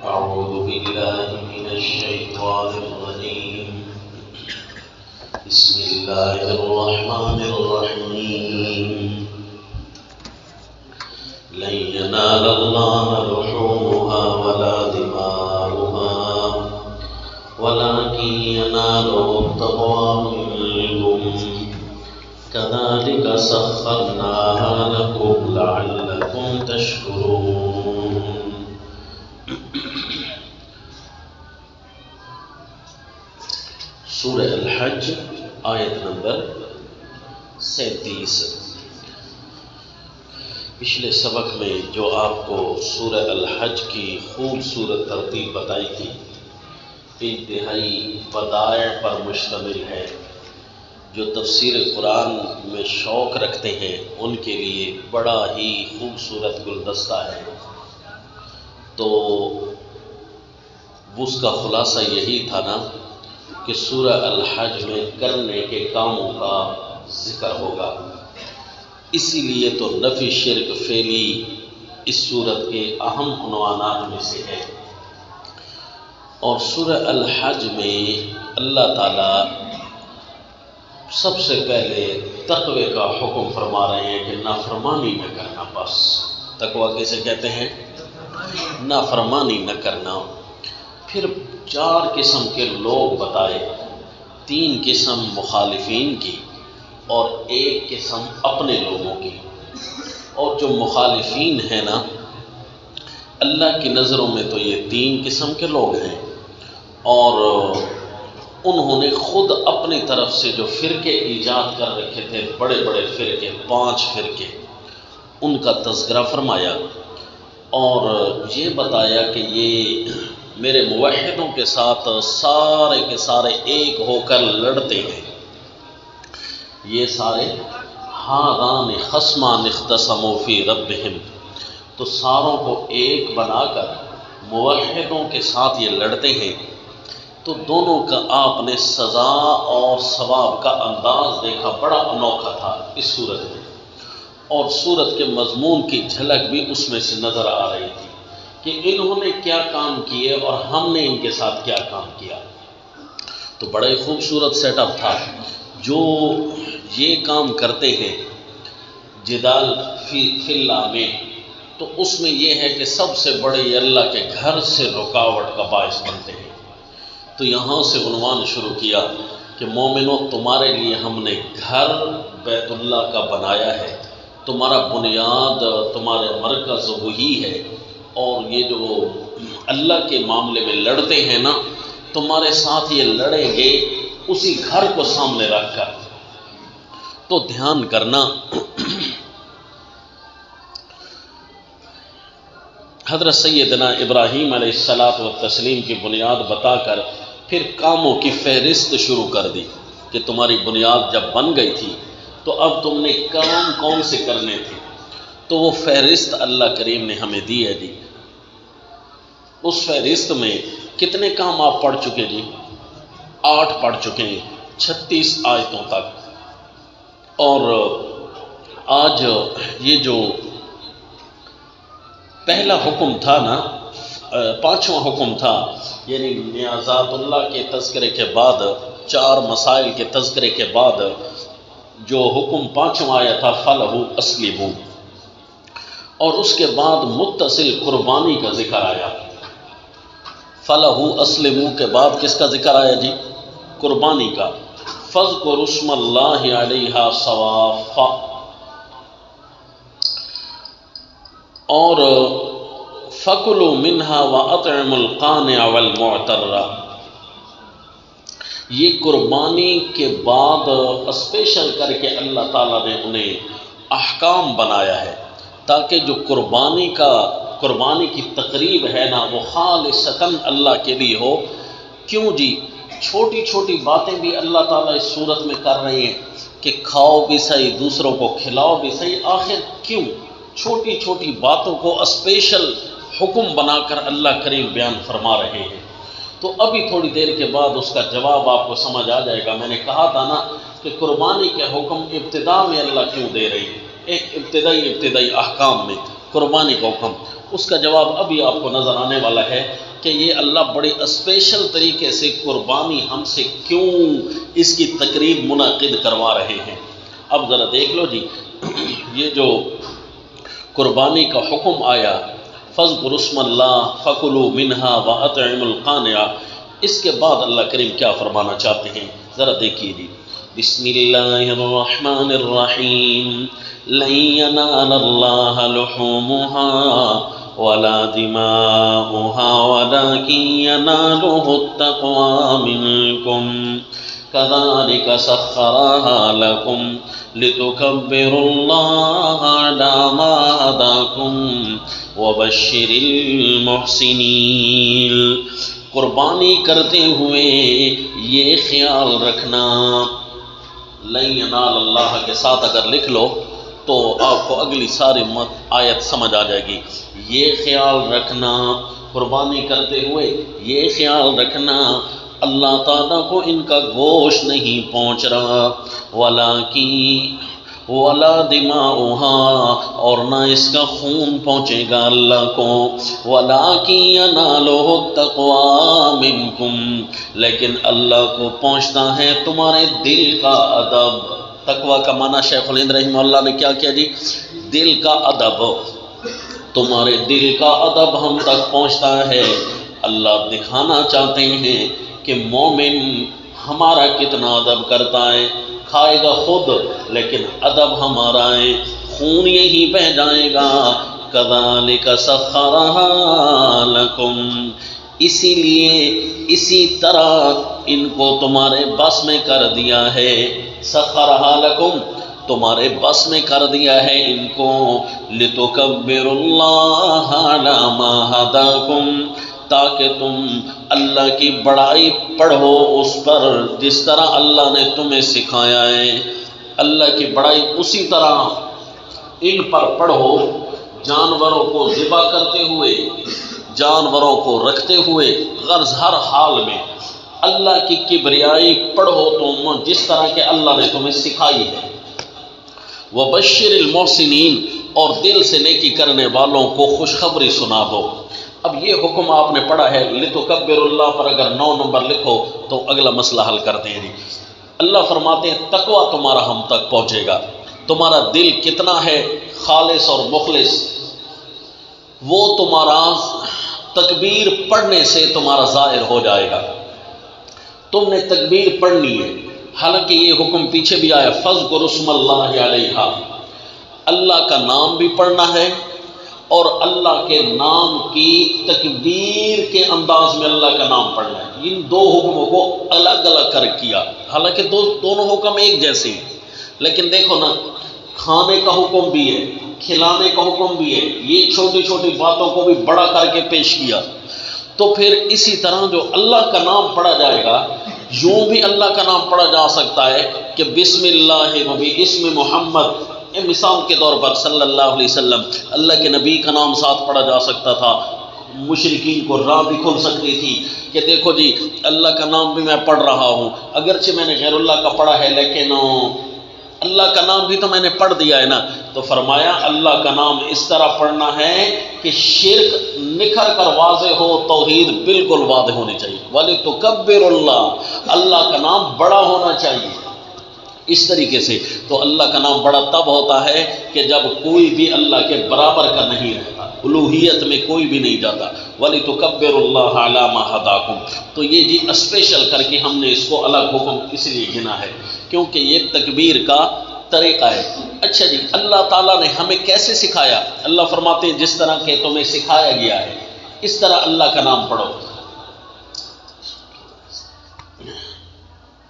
أعوذ بالله من الشيطان الرجيم بسم الله الرحمن الرحيم لن ينال الله لحومها ولا دماؤها ولكن يناله التقوى منكم كذلك سخرناها لكم لعلكم تشكرون. سورہ الحج آیت نمبر 37. پچھلے سبق میں جو آپ کو سورہ الحج کی خوبصورت ترتیب بتائی تھی انتہائی بدائع پر مشتمل ہے. جو تفسیر قرآن میں شوق رکھتے ہیں ان کے لیے بڑا ہی خوبصورت گلدستہ ہے. تو اس کا خلاصہ یہی تھا نا کہ سورہ الحج میں کرنے کے کاموں کا ذکر ہوگا. اسی لیے تو نفی شرک فعلی اس سورت کے اہم عنوانات میں سے ہے. اور سورہ الحج میں اللہ تعالیٰ سب سے پہلے تقوی کا حکم فرما رہے ہیں کہ نافرمانی نہ کرنا. بس تقوی کیسے کہتے ہیں؟ نافرمانی نہ کرنا. پھر 4 قسم کے لوگ بتائے، 3 قسم مخالفین کی اور 1 قسم اپنے لوگوں کی. اور جو مخالفین ہیں نا اللہ کی نظروں میں تو یہ 3 قسم کے لوگ ہیں، اور انہوں نے خود اپنی طرف سے جو فرقے ایجاد کر رکھے تھے، بڑے بڑے فرقے، 5 فرقے، ان کا تذکرہ فرمایا اور یہ بتایا کہ یہ میرے موحدوں کے ساتھ سارے کے سارے ایک ہو کر لڑتے ہیں. یہ سارے ہادان خصمان اختصموا فی ربہم، تو ساروں کو ایک بنا کر موحدوں کے ساتھ یہ لڑتے ہیں. تو دونوں کا آپ نے سزا اور ثواب کا انداز دیکھا، بڑا انوکھا تھا اس صورت میں. اور صورت کے مضمون کی جھلک بھی اس میں سے نظر آ رہی تھی کہ انہوں نے کیا کام کیے اور ہم نے ان کے ساتھ کیا کام کیا. تو بڑا ہی خوبصورت سیٹ اپ تھا. جو یہ کام کرتے ہیں جدال فی اللہ میں، تو اس میں یہ ہے کہ سب سے بڑے اللہ کے گھر سے رکاوٹ کا باعث بنتے ہیں. تو یہاں سے عنوان شروع کیا کہ مومنوں تمہارے لیے ہم نے گھر بیت اللہ کا بنایا ہے، تمہارا بنیاد، تمہارے مرکز وہی ہے. اور یہ جو اللہ کے معاملے میں لڑتے ہیں نا، تمہارے ساتھ یہ لڑیں گے اسی گھر کو سامنے رکھ کر. تو دھیان کرنا، حضرت سیدنا ابراہیم علیہ السلام کی بنیاد بتا کر پھر کاموں کی فہرست شروع کر دی کہ تمہاری بنیاد جب بن گئی تھی تو اب تم نے کام کون سے کرنے تھے. تو وہ فہرست اللہ کریم نے ہمیں دی ہے جی. اس فہرست میں کتنے کام آپ پڑھ چکے جی؟ 8 پڑھ چکے ہیں 36 آیتوں تک. اور آج یہ جو پہلا حکم تھا نا، 5واں حکم تھا، یعنی نیازات اللہ کے تذکرے کے بعد، 4 مسائل کے تذکرے کے بعد جو حکم 5واں آیا تھا فَلَهُ أَسْلِمُوا، اور اس کے بعد متصل قربانی کا ذکر آیا. فَلَهُ أَسْلِمُوا کے بعد کس کا ذکر آیا جی؟ قربانی کا. فَاذْكُرُوا اسْمَ اللَّهِ عَلَيْهَا صَوَافَّ، اور فَكُلُوا مِنْهَا وَأَطْعِمُوا الْقَانِعَ وَالْمُعْتَرَّ. یہ قربانی کے بعد اسپیشل کر کے اللہ تعالیٰ نے انہیں احکام بنایا ہے تاکہ جو قربانی کی تقریب ہے نا وہ خالصتاً اللہ کے لیے ہو. کیوں جی؟ چھوٹی چھوٹی باتیں بھی اللہ تعالیٰ اس صورت میں کر رہے ہیں کہ کھاؤ بھی صحیح، دوسروں کو کھلاؤ بھی صحیح. آخر کیوں چھوٹی چھوٹی باتوں کو اسپیشل حکم بنا کر اللہ کریم بیان فرما رہے ہیں؟ تو ابھی تھوڑی دیر کے بعد اس کا جواب آپ کو سمجھ آ جائے گا. میں نے کہا تھا نا کہ قربانی کے حکم ابتدا میں اللہ کیوں دے رہی ہے، ایک ابتدائی احکام میں قربانی کا حکم، اس کا جواب ابھی آپ کو نظر آنے والا ہے. کہ یہ اللہ بڑے اسپیشل طریقے سے قربانی ہم سے کیوں اس کی تقریب منعقد کروا رہے ہیں۔ اب ذرا دیکھ لو جی، یہ جو قربانی کا حکم آیا، فاذکروا اسم اللہ فکلوا منہا واطعموا القانع، اس کے بعد اللہ کریم کیا فرمانا چاہتے ہیں ذرا دیکھیے جی۔ بسم اللہ الرحمن الرحیم، لن ینال اللہ لحومها ولا دماؤها ولكن يناله التقوى منكم كذلك سخرها لكم لتكبروا الله على ما هداكم وبشر المحسنين۔ قربانی کرتے ہوئے یہ خیال رکھنا، لن ینال اللہ کے ساتھ اگر لکھ لو تو آپ کو اگلی ساری آیت سمجھ آ جائے گی۔ یہ خیال رکھنا، قربانی کرتے ہوئے یہ خیال رکھنا اللہ تعالیٰ کو ان کا گوشت نہیں پہنچ رہا، ولا دماؤها، اور نہ اس کا خون پہنچے گا اللہ کو، ولکن ینالہ التقوی منکم، لیکن اللہ کو پہنچتا ہے تمہارے دل کا ادب۔ تقوی کا معنی شیخ الہند رحمہ اللہ نے کیا کیا جی؟ دل کا ادب، تمہارے دل کا ادب ہم تک پہنچتا ہے۔ اللہ دکھانا چاہتے ہیں کہ مومن ہمارا کتنا ادب کرتا ہے، کھائے گا خود لیکن ادب ہمارا ہے، خون یہی بہہ جائے گا۔ کذالک سخرها لکم، اسی لیے اسی طرح ان کو تمہارے بس میں کر دیا ہے۔ سخرها لکم، تمہارے بس میں کر دیا ہے ان کو، لتکبروا اللہ علی ما ہداکم، تاکہ تم اللہ کی بڑائی پڑھو اس پر جس طرح اللہ نے تمہیں سکھایا ہے۔ اللہ کی بڑائی اسی طرح ان پر پڑھو، جانوروں کو ذبح کرتے ہوئے، جانوروں کو رکھتے ہوئے، غرض ہر حال میں اللہ کی کبریائی پڑھو تم جس طرح کہ اللہ نے تمہیں سکھائی ہے۔ وبشر المحسنین، اور دل سے نیکی کرنے والوں کو خوشخبری سنا دو۔ اب یہ حکم آپ نے پڑھا ہے، لتکبروا اللہ پر اگر 9 نمبر لکھو تو اگلا مسئلہ حل کرتے ہیں جی۔ اللہ فرماتے ہیں تقوی تمہارا ہم تک پہنچے گا، تمہارا دل کتنا ہے خالص اور مخلص، وہ تمہارا تکبیر پڑھنے سے تمہارا ظاہر ہو جائے گا۔ تم نے تکبیر پڑھنی ہے، حالانکہ یہ حکم پیچھے بھی آیا، فاذکروا اسم اللہ علیہا، اللہ کا نام بھی پڑھنا ہے اور اللہ کے نام کی تکبیر کے انداز میں اللہ کا نام پڑھنا ہے۔ ان دو حکموں کو الگ الگ کر کیا، حالانکہ دونوں حکم ایک جیسے ہیں، لیکن دیکھو نا، کھانے کا حکم بھی ہے، کھلانے کا حکم بھی ہے، یہ چھوٹی چھوٹی باتوں کو بھی بڑا کر کے پیش کیا۔ تو پھر اسی طرح جو اللہ کا نام پڑھا جائے گا، یوں بھی اللہ کا نام پڑھا جا سکتا ہے کہ بسم اللہ و باسم محمد، مثال کے طور پر صلی اللہ علیہ وسلم، اللہ کے نبی کا نام ساتھ پڑھا جا سکتا تھا۔ مشرکین کو راہ بھی کھل سکتی تھی کہ دیکھو جی اللہ کا نام بھی میں پڑھ رہا ہوں، اگرچہ میں نے غیر اللہ کا پڑھا ہے لیکن اللہ کا نام بھی تو میں نے پڑھ دیا ہے نا۔ تو فرمایا اللہ کا نام اس طرح پڑھنا ہے کہ شرک نکھر کر واضح ہو، توحید بالکل واضح ہونی چاہیے۔ وَلِتُكَبِّرُ اللَّهَ، اللہ کا نام بڑا ہونا چاہیے اس طریقے سے۔ تو اللہ کا نام بڑا تب ہوتا ہے کہ جب کوئی بھی اللہ کے برابر کا نہیں رہتا، الوہیت میں کوئی بھی نہیں جاتا۔ وَلِتُكَبِّرُ اللَّهَ عَلَى مَا هَدَاكُمْ، تو یہ جی اسپیشل کر کے ہم نے اس کو الگ حکم اس لیے گنا ہے کیونکہ یہ تکبیر کا طریقہ ہے۔ اچھا جی، اللہ تعالیٰ نے ہمیں کیسے سکھایا؟ اللہ فرماتے ہیں جس طرح کہ تمہیں سکھایا گیا ہے اس طرح اللہ کا نام پڑھو۔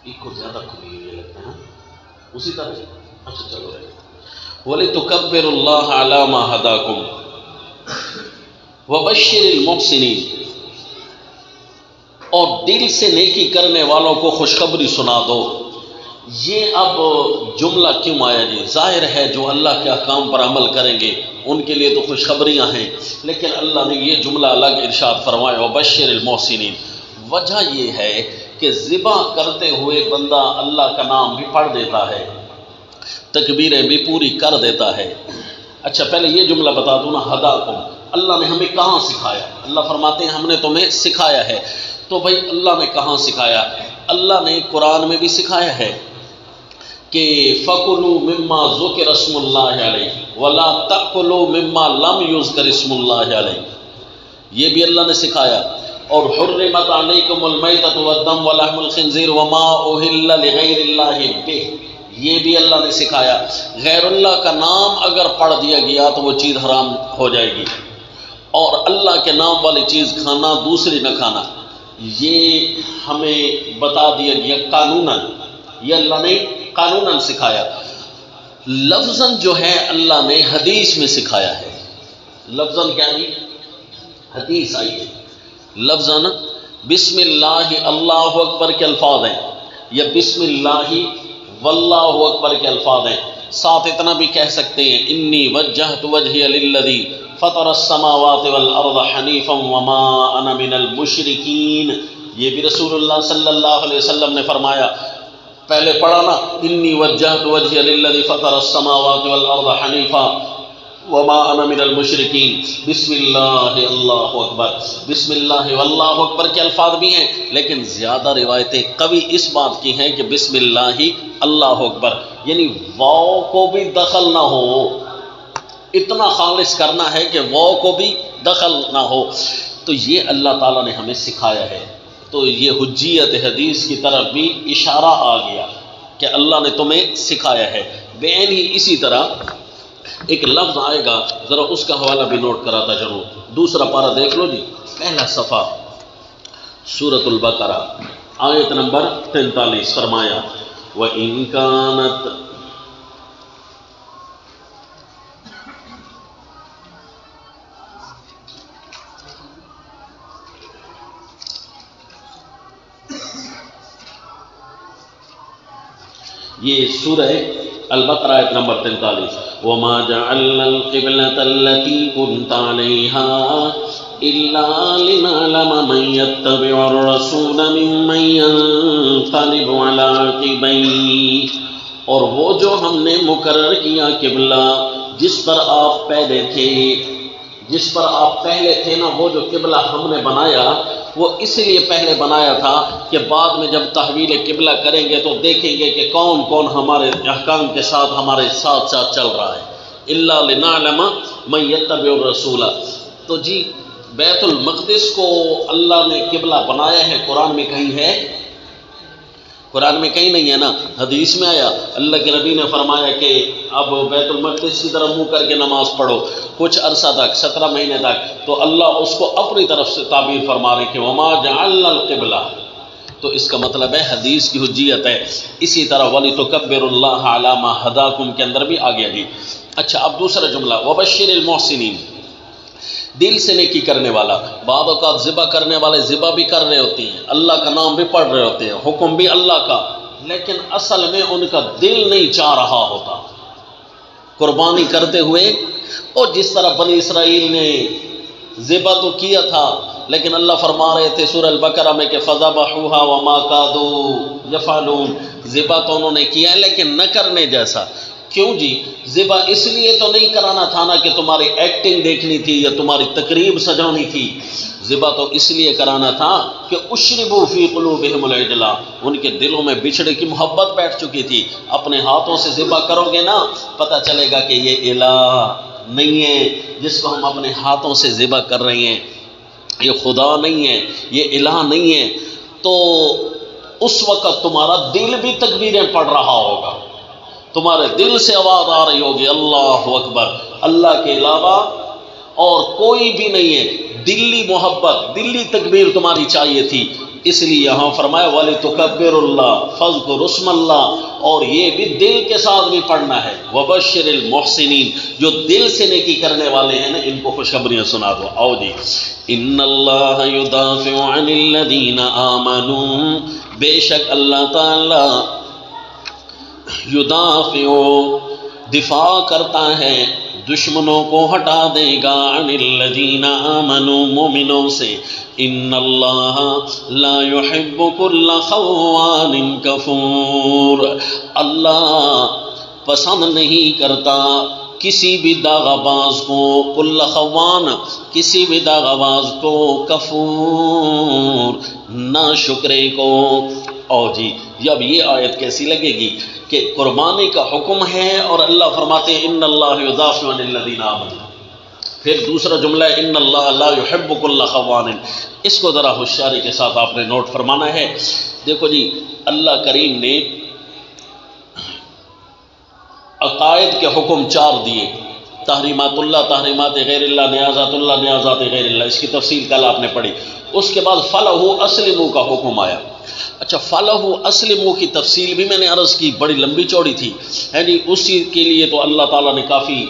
ایک کو زیادہ کھلی ہوئی لگتا ہے اسی طرح سے، اچھا چلو رہے۔ وَلِتُكَبِّرُوا اللَّهَ عَلَى مَا هَدَاكُمْ وَبَشِّرِ الْمُحْسِنِينَ، اور دل سے نیکی کرنے والوں کو خوشخبری سنا دو۔ یہ اب جملہ کیوں آیا جی؟ ظاہر ہے جو اللہ کے احکام پر عمل کریں گے ان کے لیے تو خوشخبریاں ہیں، لیکن اللہ نے یہ جملہ الگ ارشاد فرمایا وَبَشِّرِ الْمُحْسِنِينَ۔ وجہ یہ ہے کہ ذبح کرتے ہوئے بندہ اللہ کا نام بھی پڑھ دیتا ہے، تکبیریں بھی پوری کر دیتا ہے۔ اچھا پہلے یہ جملہ بتا دوں نا، ہداکم، اللہ نے ہمیں کہاں سکھایا؟ اللہ فرماتے ہیں ہم نے تمہیں سکھایا ہے. تو بھائی اللہ نے کہاں سکھایا؟ اللہ نے قرآن میں بھی سکھایا ہے کہ فَكُلُوا مِمَّا ذُكِرَ اسْمُ اللَّهِ عَلَيْهِ وَلَا تَأْكُلُوا مِمَّا لَمْ يُذْكَرِ اسْمُ اللَّهِ عَلَيْهِ، یہ بھی اللہ نے سکھایا. اور حرمت علیکم المیتۃ والدم ولحم الخنزیر وما اہل لغیر اللہ بہ، یہ بھی اللہ نے سکھایا. غیر اللہ کا نام اگر پڑھ دیا گیا تو وہ چیز حرام ہو جائے گی، اور اللہ کے نام والی چیز کھانا دوسری نہ کھانا، یہ ہمیں بتا دیا گیا قانوناً، یہ اللہ نے قانوناً سکھایا. لفظاً جو ہے اللہ نے حدیث میں سکھایا ہے. لفظاً کیا نہیں؟ حدیث آئی ہے. لفظاً بسم اللہ اللہ اکبر کے الفاظ ہیں، یا بسم اللہ واللہ اکبر کے الفاظ ہیں. ساتھ اتنا بھی کہہ سکتے ہیں انی وجہت وجہی للذی فطر السماوات والارض حنیفا وما انا من المشرکین، یہ بھی رسول اللہ صلی اللہ علیہ وسلم نے فرمایا. پہلے پڑھا نا، انی وجہت وجہی للذی فطر السماوات والارض حنیفا وما انا من المشرکین. بسم اللہ اللہ اکبر، بسم اللہ واللہ اکبر کے الفاظ بھی ہیں، لیکن زیادہ روایتیں قوی اس بات کی ہیں کہ بسم اللہ اللہ اکبر، یعنی واو کو بھی دخل نہ ہو، اتنا خالص کرنا ہے کہ واو کو بھی دخل نہ ہو. تو یہ اللہ تعالیٰ نے ہمیں سکھایا ہے. تو یہ حجیت حدیث کی طرف بھی اشارہ آ گیا کہ اللہ نے تمہیں سکھایا ہے. بین ہی اسی طرح ایک لفظ آئے گا، ذرا اس کا حوالہ بھی نوٹ کراتا چلوں. دوسرا پارہ دیکھ لو جی، پہلا صفحہ سورۃ البقرہ آیت نمبر 43. فرمایا وَإِن كَانَتْ، یہ سورہ البقرہ آیت نمبر 43. وَمَا جَعَلْنَا الْقِبْلَةَ الَّتِي كُنْتَ عَلَيْهَا إِلَّا لِنَعْلَمَ مَن يَتَّبِعُ الرَّسُولَ مِمَّن يَنقَلِبُ عَلَىٰ عَقِبَيْهِ، اور وہ جو ہم نے مقرر کیا قبلہ جس پر آپ پہلے تھے نا، وہ جو قبلہ ہم نے بنایا وہ اس لیے پہلے بنایا تھا کہ بعد میں جب تحویل قبلہ کریں گے تو دیکھیں گے کہ کون کون ہمارے احکام کے ساتھ ہمارے ساتھ ساتھ چل رہا ہے. الا لنعلم من یتبع الرسول. تو جی بیت المقدس کو اللہ نے قبلہ بنایا ہے، قرآن میں کہیں ہے؟ قرآن میں کہیں نہیں ہے نا. حدیث میں آیا، اللہ کے نبی نے فرمایا کہ اب بیت المقدس کی طرف منہ کر کے نماز پڑھو کچھ عرصہ تک، 17 مہینے تک. تو اللہ اس کو اپنی طرف سے تعبیر فرما رہے کہ وما جعلنا القبلہ. تو اس کا مطلب ہے حدیث کی حجیت ہے. اسی طرح وَلِتُكَبِّرُوا اللَّهَ عَلَىٰ مَا هَدَاكُمْ کے اندر بھی آ گیا جی. اچھا اب دوسرا جملہ وَبَشِّرِ الْمُحْسِنِينَ، دل سے نیکی کرنے والا. بعض اوقات ذبح کرنے والے ذبح بھی کر رہے ہوتے ہیں، اللہ کا نام بھی پڑھ رہے ہوتے ہیں، حکم بھی اللہ کا، لیکن اصل میں ان کا دل نہیں چاہ رہا ہوتا قربانی کرتے ہوئے. اور جس طرح بنی اسرائیل نے ذبح تو کیا تھا، لیکن اللہ فرما رہے تھے سورہ البقرہ میں کہ فَذَبَحُوهَا وَمَا كَادُوا يَفْعَلُونَ، ذبح تو انہوں نے کیا ہے لیکن نہ کرنے جیسا. کیوں جی؟ ذبح اس لیے تو نہیں کرانا تھا نا کہ تمہاری ایکٹنگ دیکھنی تھی یا تمہاری تقریب سجانی تھی. ذبح تو اس لیے کرانا تھا کہ اشربوا فی قلوبہم العجل، ان کے دلوں میں بچھڑے کی محبت بیٹھ چکی تھی. اپنے ہاتھوں سے ذبح کرو گے نا، پتہ چلے گا کہ یہ الہ نہیں ہے جس کو ہم اپنے ہاتھوں سے ذبح کر رہے ہیں، یہ خدا نہیں ہے، یہ الہ نہیں ہے. تو اس وقت تمہارا دل بھی تکبیریں پڑھ رہا ہوگا، تمہارے دل سے آواز آ رہی ہوگی اللہ اکبر، اللہ کے علاوہ اور کوئی بھی نہیں ہے. دلی محبت، دلی تکبیر تمہاری چاہیے تھی. اس لیے یہاں فرمایا وَلِتُكَبِّرُوا اللَّهَ فَاذْكُرُوا اسْمَ اللَّهِ، اور یہ بھی دل کے ساتھ بھی پڑھنا ہے. وَبَشِّرِ الْمُحْسِنِينَ، جو دل سے نیکی کرنے والے ہیں نا ان کو خوشخبریاں سنا دو. آؤ جی. إِنَّ اللَّهَ يُدَافِعُ عَنِ الَّذِينَ آمَنُوا، بے شک اللہ تعالی یدافع دفاع کرتا ہے، دشمنوں کو ہٹا دے گا، عن الذین آمنوا مومنوں سے. ان اللہ لا يحب كل خوان کفور، اللہ پسند نہیں کرتا کسی بھی داغا باز کو، کل خوان کسی بھی داغا باز کو، کفور نا شکرے کو۔ اور جی اب یہ آیت کیسی لگے گی کہ قربانی کا حکم ہے اور اللہ فرماتے ہیں ان اللہ یدافع عن الذین آمنوا، پھر دوسرا جملہ ہے ان اللہ لا یحب کل خوان۔ اس کو ذرا ہوشیاری کے ساتھ آپ نے نوٹ فرمانا ہے۔ دیکھو جی اللہ کریم نے عقائد کے حکم 4 دیے، تحریمات اللہ، تحریمات غیر اللہ، نیازات اللہ، نیازات غیر اللہ، اس کی تفصیل کل آپ نے پڑھی۔ اس کے بعد فَلَهُ أَسْلِمُوا کا حکم آیا۔ اچھا فَلَهُ أَسْلِمُوا کی تفصیل بھی میں نے عرض کی، بڑی لمبی چوڑی تھی، یعنی اسی کے لیے تو اللہ تعالیٰ نے کافی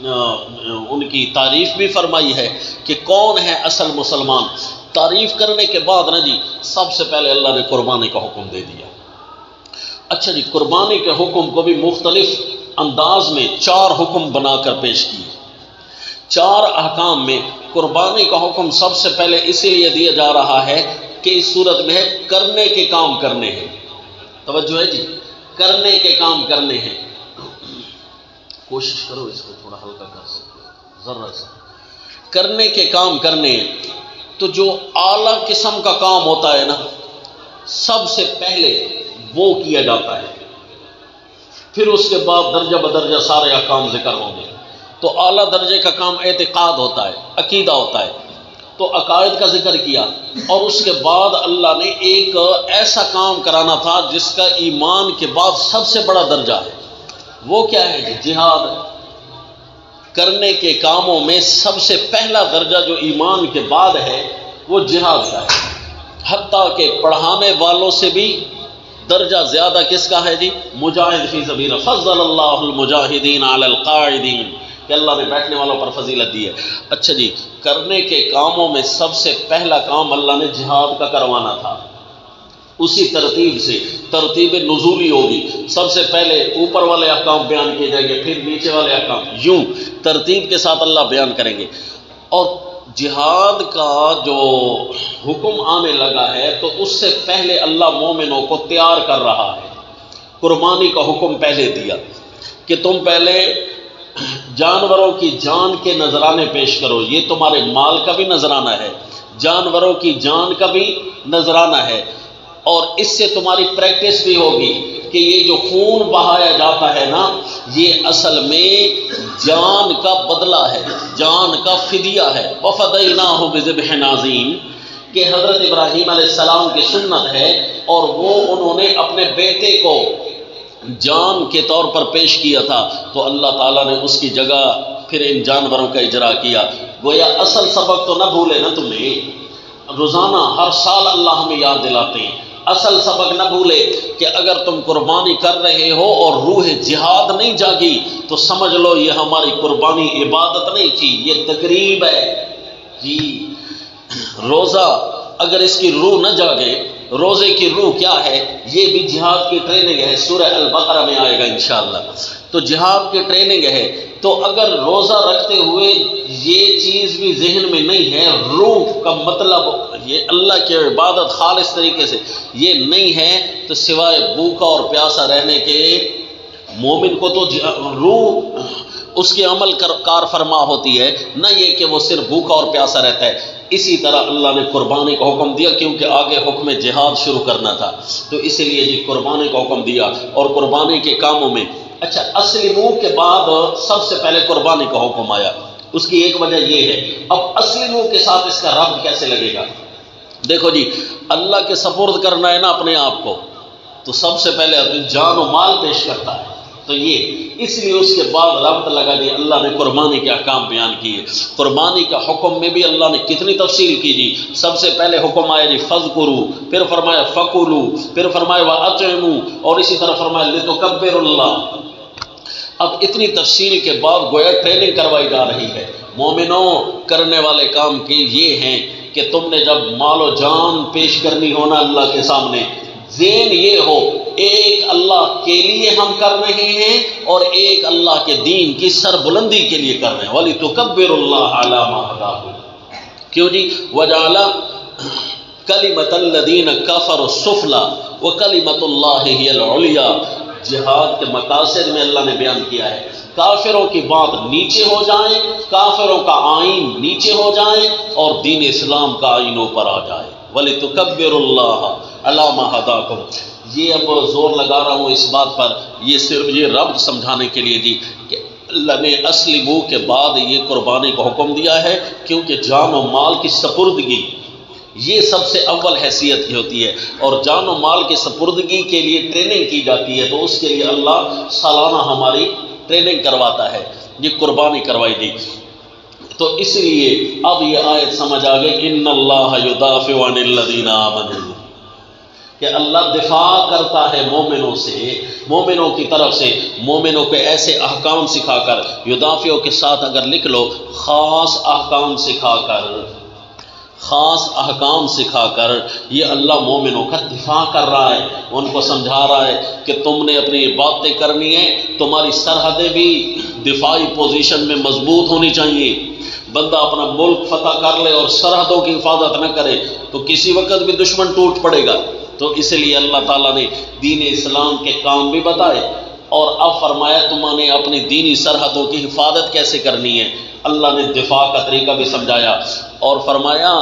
ان کی تعریف بھی فرمائی ہے کہ کون ہے اصل مسلمان۔ تعریف کرنے کے بعد نا جی سب سے پہلے اللہ نے قربانی کا حکم دے دیا۔ اچھا جی قربانی کے حکم کو بھی مختلف انداز میں 4 حکم بنا کر پیش کیے۔ 4 احکام میں قربانی کا حکم سب سے پہلے اسی لیے دیا جا رہا ہے کہ اس صورت میں ہے کرنے کے کام کرنے ہیں۔ توجہ ہے جی، کرنے کے کام کرنے ہیں۔ کوشش کرو اس کو تھوڑا ہلکا کر سکتے ہو ذرا سا۔ کرنے کے کام کرنے ہیں تو جو اعلیٰ قسم کا کام ہوتا ہے نا سب سے پہلے وہ کیا جاتا ہے، پھر اس کے بعد درجہ بدرجہ سارے احکام ذکر ہوں گے۔ تو اعلیٰ درجے کا کام اعتقاد ہوتا ہے، عقیدہ ہوتا ہے، تو عقائد کا ذکر کیا، اور اس کے بعد اللہ نے ایک ایسا کام کرانا تھا جس کا ایمان کے بعد سب سے بڑا درجہ ہے۔ وہ کیا ہے؟ جہاد۔ کرنے کے کاموں میں سب سے پہلا درجہ جو ایمان کے بعد ہے وہ جہاد کا ہے، حتیٰ کہ پڑھانے والوں سے بھی درجہ زیادہ کس کا ہے جی؟ مجاہد فی سبیل اللہ۔ فضل اللہ المجاہدین علی القاعدین، کہ اللہ نے بیٹھنے والوں پر فضیلت دی ہے۔ اچھا جی کرنے کے کاموں میں سب سے پہلا کام اللہ نے جہاد کا کروانا تھا۔ اسی ترتیب سے ترتیب نزولی ہوگی، سب سے پہلے اوپر والے احکام بیان کیے جائیں گے، پھر نیچے والے احکام، یوں ترتیب کے ساتھ اللہ بیان کریں گے۔ اور جہاد کا جو حکم آنے لگا ہے تو اس سے پہلے اللہ مومنوں کو تیار کر رہا ہے۔ قربانی کا حکم پہلے دیا کہ تم پہلے جانوروں کی جان کے نذرانے پیش کرو، یہ تمہارے مال کا بھی نذرانہ ہے، جانوروں کی جان کا بھی نذرانہ ہے، اور اس سے تمہاری پریکٹس بھی ہوگی کہ یہ جو خون بہایا جاتا ہے نا یہ اصل میں جان کا بدلہ ہے، جان کا فدیہ ہے۔ وَفَدَيْنَاهُ بِذِبْحٍ عَظِيمٍ کہ حضرت ابراہیم علیہ السلام کی سنت ہے، اور وہ انہوں نے اپنے بیٹے کو جان کے طور پر پیش کیا تھا، تو اللہ تعالیٰ نے اس کی جگہ پھر ان جانوروں کا اجرا کیا۔ گویا اصل سبق تو نہ بھولے نا تمہیں، روزانہ ہر سال اللہ ہمیں یاد دلاتے ہیں، اصل سبق نہ بھولے کہ اگر تم قربانی کر رہے ہو اور روح جہاد نہیں جاگی تو سمجھ لو یہ ہماری قربانی عبادت نہیں تھی، یہ تقریب ہے جی۔ روزہ اگر اس کی روح نہ جاگے، روزے کی روح کیا ہے؟ یہ بھی جہاد کی ٹریننگ ہے، سورہ البقرہ میں آئے گا انشاءاللہ۔ تو جہاد کی ٹریننگ ہے، تو اگر روزہ رکھتے ہوئے یہ چیز بھی ذہن میں نہیں ہے، روح کا مطلب یہ اللہ کی عبادت خالص طریقے سے یہ نہیں ہے، تو سوائے بھوکا اور پیاسا رہنے کے مومن کو تو روح اس کے عمل کار فرما ہوتی ہے، نہ یہ کہ وہ صرف بھوکا اور پیاسا رہتا ہے۔ اسی طرح اللہ نے قربانی کا حکم دیا کیونکہ آگے حکم جہاد شروع کرنا تھا، تو اسی لیے جی قربانی کا حکم دیا۔ اور قربانی کے کاموں میں اچھا اسلموا کے بعد سب سے پہلے قربانی کا حکم آیا، اس کی ایک وجہ یہ ہے۔ اب اسلموا کے ساتھ اس کا ربط کیسے لگے گا؟ دیکھو جی اللہ کے سپرد کرنا ہے نا اپنے آپ کو، تو سب سے پہلے اپنی جان و مال پیش کرتا ہے، تو یہ اس لیے اس کے بعد ربط لگا دی، اللہ نے قربانی کے احکام بیان کیے۔ قربانی کا حکم میں بھی اللہ نے کتنی تفصیل کی جی۔ سب سے پہلے حکم آیا جی فذکروا، پھر فرمایا فکلوا، پھر فرمایا واطعموا، اور اسی طرح فرمایا لتکبروا اللہ۔ اب اتنی تفصیل کے بعد گویا ٹریننگ کروائی جا رہی ہے۔ مومنوں کرنے والے کام کی یہ ہیں کہ تم نے جب مال و جان پیش کرنی ہونا اللہ کے سامنے، ذہن یہ ہو ایک اللہ کے لیے ہم کر رہے ہیں اور ایک اللہ کے دین کی سربلندی کے لیے کر رہے ہیں۔ وَلِتُكَبِّرُوا اللَّهَ عَلَىٰ مَا هَدَاكُمْ، کیوں جی وَجَعَلَ كَلِمَةَ الَّذِينَ كَفَرُوا السُّفْلَىٰ وَكَلِمَةُ اللَّهِ هِيَ الْعُلْيَا۔ جہاد کے مقاصد میں اللہ نے بیان کیا ہے۔ کافروں کی بات نیچے ہو جائے، کافروں کا آئین نیچے ہو جائے اور دین اسلام کا آئین اوپر آ جائے۔ وَلِتُكَبِّرُوا اللَّهَ عَلَىٰ مَا هَدَاكُمْ۔ یہ اب زور لگا رہا ہوں اس بات پر، یہ صرف یہ رب سمجھانے کے لیے جی کہ اللہ نے اسلموا کے بعد یہ قربانی کا حکم دیا ہے، کیونکہ جان و مال کی سپردگی یہ سب سے اول حیثیت کی ہوتی ہے، اور جان و مال کی سپردگی کے لیے ٹریننگ کی جاتی ہے، تو اس کے لیے اللہ سالانہ ہماری ٹریننگ کرواتا ہے، یہ قربانی کروائی گئی۔ تو اس لیے اب یہ آیت سمجھ آ گئی، ان اللہ یدافع عن الذین آمنوا، کہ اللہ دفاع کرتا ہے مومنوں سے، مومنوں کی طرف سے، مومنوں پہ ایسے احکام سکھا کر، یدافع کے ساتھ اگر لکھ لو خاص احکام سکھا کر، خاص احکام سکھا کر یہ اللہ مومنوں کا دفاع کر رہا ہے، ان کو سمجھا رہا ہے کہ تم نے اپنی باتیں کرنی ہیں، تمہاری سرحدیں بھی دفاعی پوزیشن میں مضبوط ہونی چاہیے۔ بندہ اپنا ملک فتح کر لے اور سرحدوں کی حفاظت نہ کرے تو کسی وقت بھی دشمن ٹوٹ پڑے گا۔ تو اس لیے اللہ تعالیٰ نے دین اسلام کے کام بھی بتائے، اور اب فرمایا تمہوں نے اپنی دینی سرحدوں کی حفاظت کیسے کرنی ہے، اللہ نے دفاع کا طریقہ بھی سمجھایا، اور فرمایا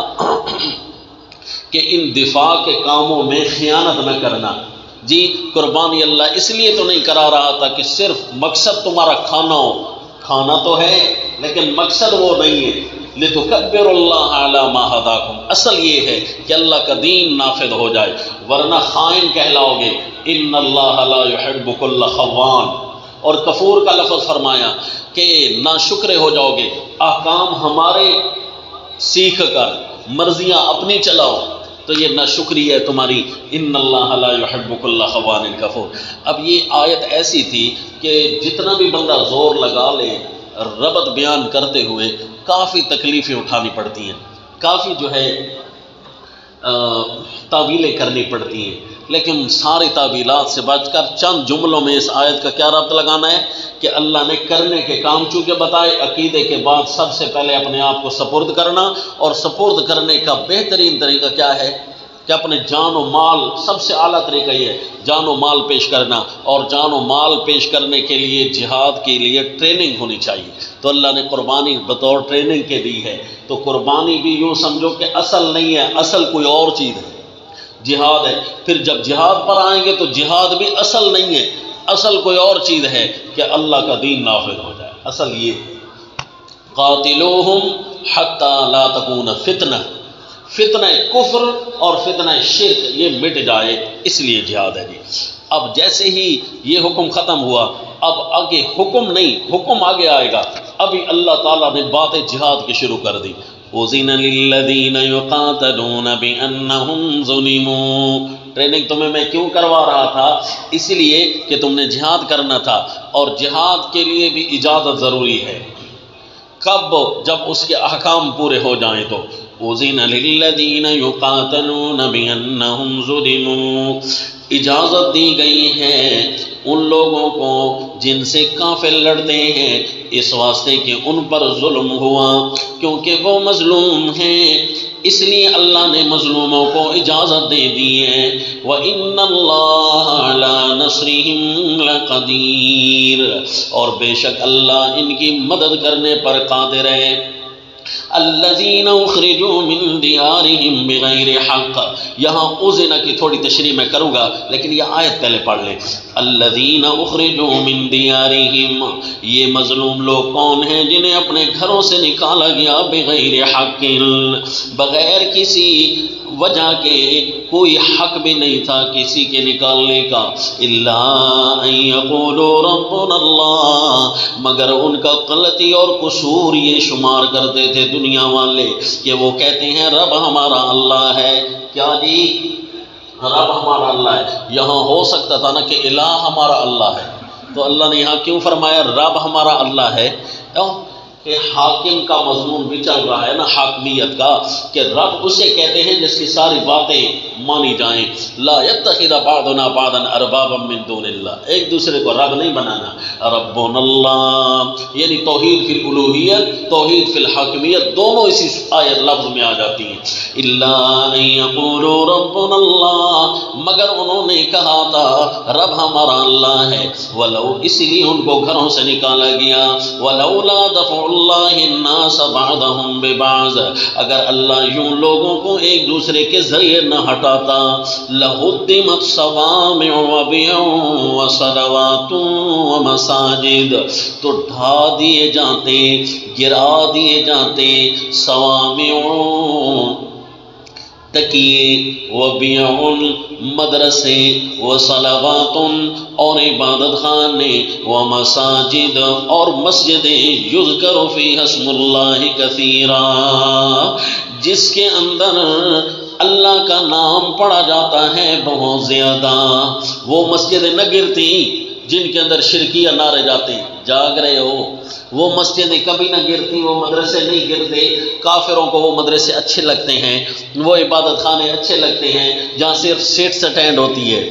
کہ ان دفاع کے کاموں میں خیانت نہ کرنا۔ جی قربانی اللہ اس لیے تو نہیں کرا رہا تھا کہ صرف مقصد تمہارا کھانا ہو، کھانا تو ہے لیکن مقصد وہ نہیں ہے، لِتُكَبِّرُوا اللَّهَ عَلَىٰ مَا هَدَاكُمْ، اصل یہ ہے کہ اللہ کا دین نافذ ہو جائے، ورنہ خائن کہلاؤ گے۔ ان اللہ لا يحب كل خوان، اور کفور کا لفظ فرمایا کہ ناشکرے ہو جاؤ گے، احکام ہمارے سیکھ کر مرضیاں اپنی چلاؤ تو یہ ناشکری ہے تمہاری۔ ان اللہ لا يحب كل خوان کفور۔ اب یہ آیت ایسی تھی کہ جتنا بھی بندہ زور لگا لے ربط بیان کرتے ہوئے کافی تکلیفیں اٹھانی پڑتی ہیں، کافی جو ہے تعویلیں کرنی پڑتی ہیں، لیکن ساری تعویلات سے بچ کر چند جملوں میں اس آیت کا کیا ربط لگانا ہے کہ اللہ نے کرنے کے کام چونکہ بتائے، عقیدے کے بعد سب سے پہلے اپنے آپ کو سپرد کرنا، اور سپرد کرنے کا بہترین طریقہ کیا ہے کہ اپنے جان و مال، سب سے اعلیٰ طریقہ یہ ہے جان و مال پیش کرنا، اور جان و مال پیش کرنے کے لیے جہاد کے لیے ٹریننگ ہونی چاہیے، تو اللہ نے قربانی بطور ٹریننگ کے دی ہے۔ تو قربانی بھی یوں سمجھو کہ اصل نہیں ہے، اصل کوئی اور چیز ہے، جہاد ہے۔ پھر جب جہاد پر آئیں گے تو جہاد بھی اصل نہیں ہے، اصل کوئی اور چیز ہے کہ اللہ کا دین نافذ ہو جائے۔ اصل یہ قاتلوہم حتی لا تکون فتنہ، فتنہ کفر اور فتنہ شرک یہ مٹ جائے، اس لیے جہاد ہے جی۔ اب جیسے ہی یہ حکم ختم ہوا، اب آگے حکم نہیں، حکم آگے آئے گا۔ ابھی اللہ تعالیٰ نے بات جہاد کی شروع کر دی، اذن للذین یقاتلون بانہم ظلموا۔ ٹریننگ تمہیں میں کیوں کروا رہا تھا؟ اس لیے کہ تم نے جہاد کرنا تھا، اور جہاد کے لیے بھی اجازت ضروری ہے۔ کب؟ جب اس کے احکام پورے ہو جائیں تو اذن للذین یقاتلون بانہم ظلموا، اجازت دی گئی ہے ان لوگوں کو جن سے کافر لڑتے ہیں، اس واسطے کہ ان پر ظلم ہوا، کیونکہ وہ مظلوم ہیں، اس لیے اللہ نے مظلوموں کو اجازت دے دی ہے۔ وَإِنَّ اللَّهَ عَلَىٰ نَصْرِهِمْ لَقَدِيرٌ، اور بے شک اللہ ان کی مدد کرنے پر قادر ہے۔ الذین اخرجوا من دیارہم بغیر حق، یہاں اذن کی تھوڑی تشریح میں کروں گا لیکن یہ آیت پہلے پڑھ لیں۔ الذین اخرجوا من دیارہم، یہ مظلوم لوگ کون ہیں؟ جنہیں اپنے گھروں سے نکالا گیا بغیر حق، بغیر کسی وجہ کے، کوئی حق بھی نہیں تھا کسی کے نکالنے کا، الا ان یقولوا ربنا اللہ، مگر ان کا غلطی اور قصور یہ شمار کرتے تھے دنیا والے کہ وہ کہتے ہیں رب ہمارا اللہ ہے۔ کیا جی؟ رب ہمارا اللہ ہے۔ یہاں ہو سکتا تھا نا کہ الہ ہمارا اللہ ہے، تو اللہ نے یہاں کیوں فرمایا رب ہمارا اللہ ہے؟ کہ حاکم کا مضمون بھی چل رہا ہے نا، حاکمیت کا، کہ رب اسے کہتے ہیں جس کی ساری باتیں مانی جائیں۔ لا یتخذ بعضنا بعضا اربابا من دون اللہ، ایک دوسرے کو رب نہیں بنانا۔ ربنا اللہ یعنی توحید فی الالوہیت، توحید فی الحاکمیت، دونوں اسی آیت لفظ میں آ جاتی ہیں۔ الا ان یقولوا ربنا اللہ، مگر انہوں نے کہا تھا رب ہمارا اللہ ہے، ولو اس لیے ان کو گھروں سے نکالا گیا، ولولا دفع اللہ الناس بعضهم ببعض، اگر اللہ یوں لوگوں کو ایک دوسرے کے ذریعے نہ ہٹاتا، لہدمت صوامع وبیع وصلوات ومساجد، تو ڈھا دیے جاتے، گرا دیے جاتے، صوامع تکیے، وبیع مدرسے، وصلوات اور عبادت خانے، ومساجد اور مسجدیں، یذکر فیہا اسم اللہ کثیرا، جس کے اندر اللہ کا نام پڑھا جاتا ہے بہت زیادہ۔ وہ مسجدیں نہ گرتی جن کے اندر شرکیہ نعرے جاتے ہیں، جاگ رہے ہو، وہ مسجدیں کبھی نہ گرتی، وہ مدرسے نہیں گرتے۔ کافروں کو وہ مدرسے اچھے لگتے ہیں، وہ عبادت خانے اچھے لگتے ہیں جہاں صرف سیٹ سٹینڈ ہوتی ہے،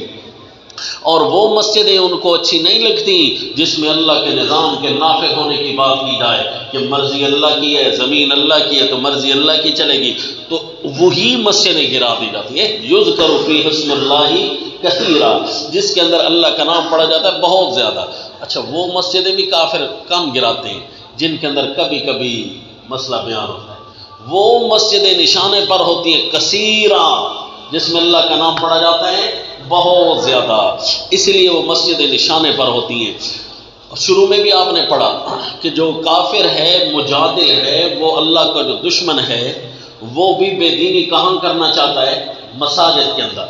اور وہ مسجدیں ان کو اچھی نہیں لگتی جس میں اللہ کے نظام کے نافذ ہونے کی بات کی جائے کہ مرضی اللہ کی ہے، زمین اللہ کی ہے تو مرضی اللہ کی چلے گی، تو وہی مسجدیں گرا دی جاتی ہے۔ یذکر فیہا اسم اللہ کثیرا، جس کے اندر اللہ کا نام پڑھا جاتا ہے بہت زیادہ۔ اچھا، وہ مسجدیں بھی کافر کم گراتے ہیں جن کے اندر کبھی کبھی مسئلہ بیان ہوتا ہے، وہ مسجدیں نشانے پر ہوتی ہیں کثیرا، جس میں اللہ کا نام پڑھا جاتا ہے بہت زیادہ، اس لیے وہ مسجدیں نشانے پر ہوتی ہیں۔ شروع میں بھی آپ نے پڑھا کہ جو کافر ہے، مجادل ہے، وہ اللہ کا جو دشمن ہے، وہ بھی بے دینی کہاں کرنا چاہتا ہے؟ مساجد کے اندر۔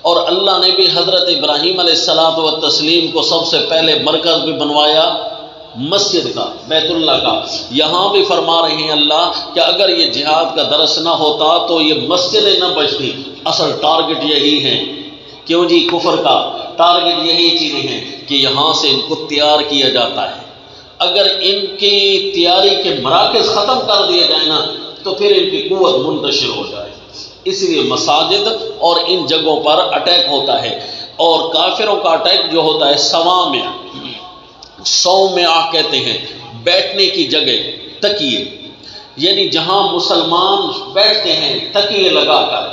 اور اللہ نے بھی حضرت ابراہیم علیہ الصلاۃ والتسلیم کو سب سے پہلے مرکز بھی بنوایا مسجد کا، بیت اللہ کا۔ یہاں بھی فرما رہے ہیں اللہ کہ اگر یہ جہاد کا درس نہ ہوتا تو یہ مسجدیں نہ بچتی۔ اصل ٹارگٹ یہی ہے، کیوں جی؟ کفر کا ٹارگٹ یہی چیزیں ہیں کہ یہاں سے ان کو تیار کیا جاتا ہے۔ اگر ان کی تیاری کے مراکز ختم کر دیے جائیں نا تو پھر ان کی قوت منتشر ہو جائے، اس لیے مساجد اور ان جگہوں پر اٹیک ہوتا ہے۔ اور کافروں کا اٹیک جو ہوتا ہے صوامع، صومعہ کہتے ہیں بیٹھنے کی جگہ، تکیے، یعنی جہاں مسلمان بیٹھتے ہیں تکیے لگا کر،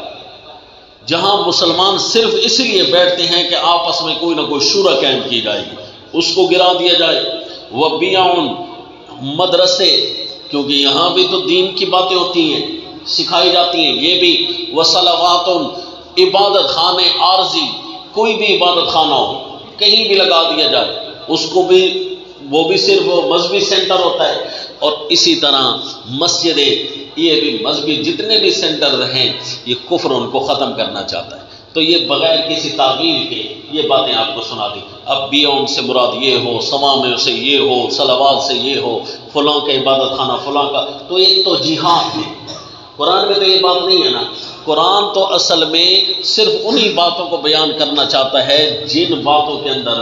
جہاں مسلمان صرف اس لیے بیٹھتے ہیں کہ آپس میں کوئی نہ کوئی شورا قائم کی جائے گی، اس کو گرا دیا جائے۔ وبیع مدرسے، کیونکہ یہاں بھی تو دین کی باتیں ہوتی ہیں، سکھائی جاتی ہیں، یہ بھی۔ وصلوات عبادت خانے عارضی، کوئی بھی عبادت خانہ ہو کہیں بھی لگا دیا جائے، اس کو بھی، وہ بھی صرف مذہبی سینٹر ہوتا ہے۔ اور اسی طرح مسجدیں، یہ بھی مذہبی جتنے بھی سینٹر ہیں، یہ کفر ان کو ختم کرنا چاہتا ہے۔ تو یہ بغیر کسی تعویل کے یہ باتیں آپ کو سنا دی۔ اب بیعون سے مراد یہ ہو، صوامع سے یہ ہو، صلوات سے یہ ہو، فلاں کا عبادت خانہ فلاں کا، تو یہ تو جہاد ہے۔ قرآن میں تو یہ بات نہیں ہے نا، قرآن تو اصل میں صرف انہی باتوں کو بیان کرنا چاہتا ہے جن باتوں کے اندر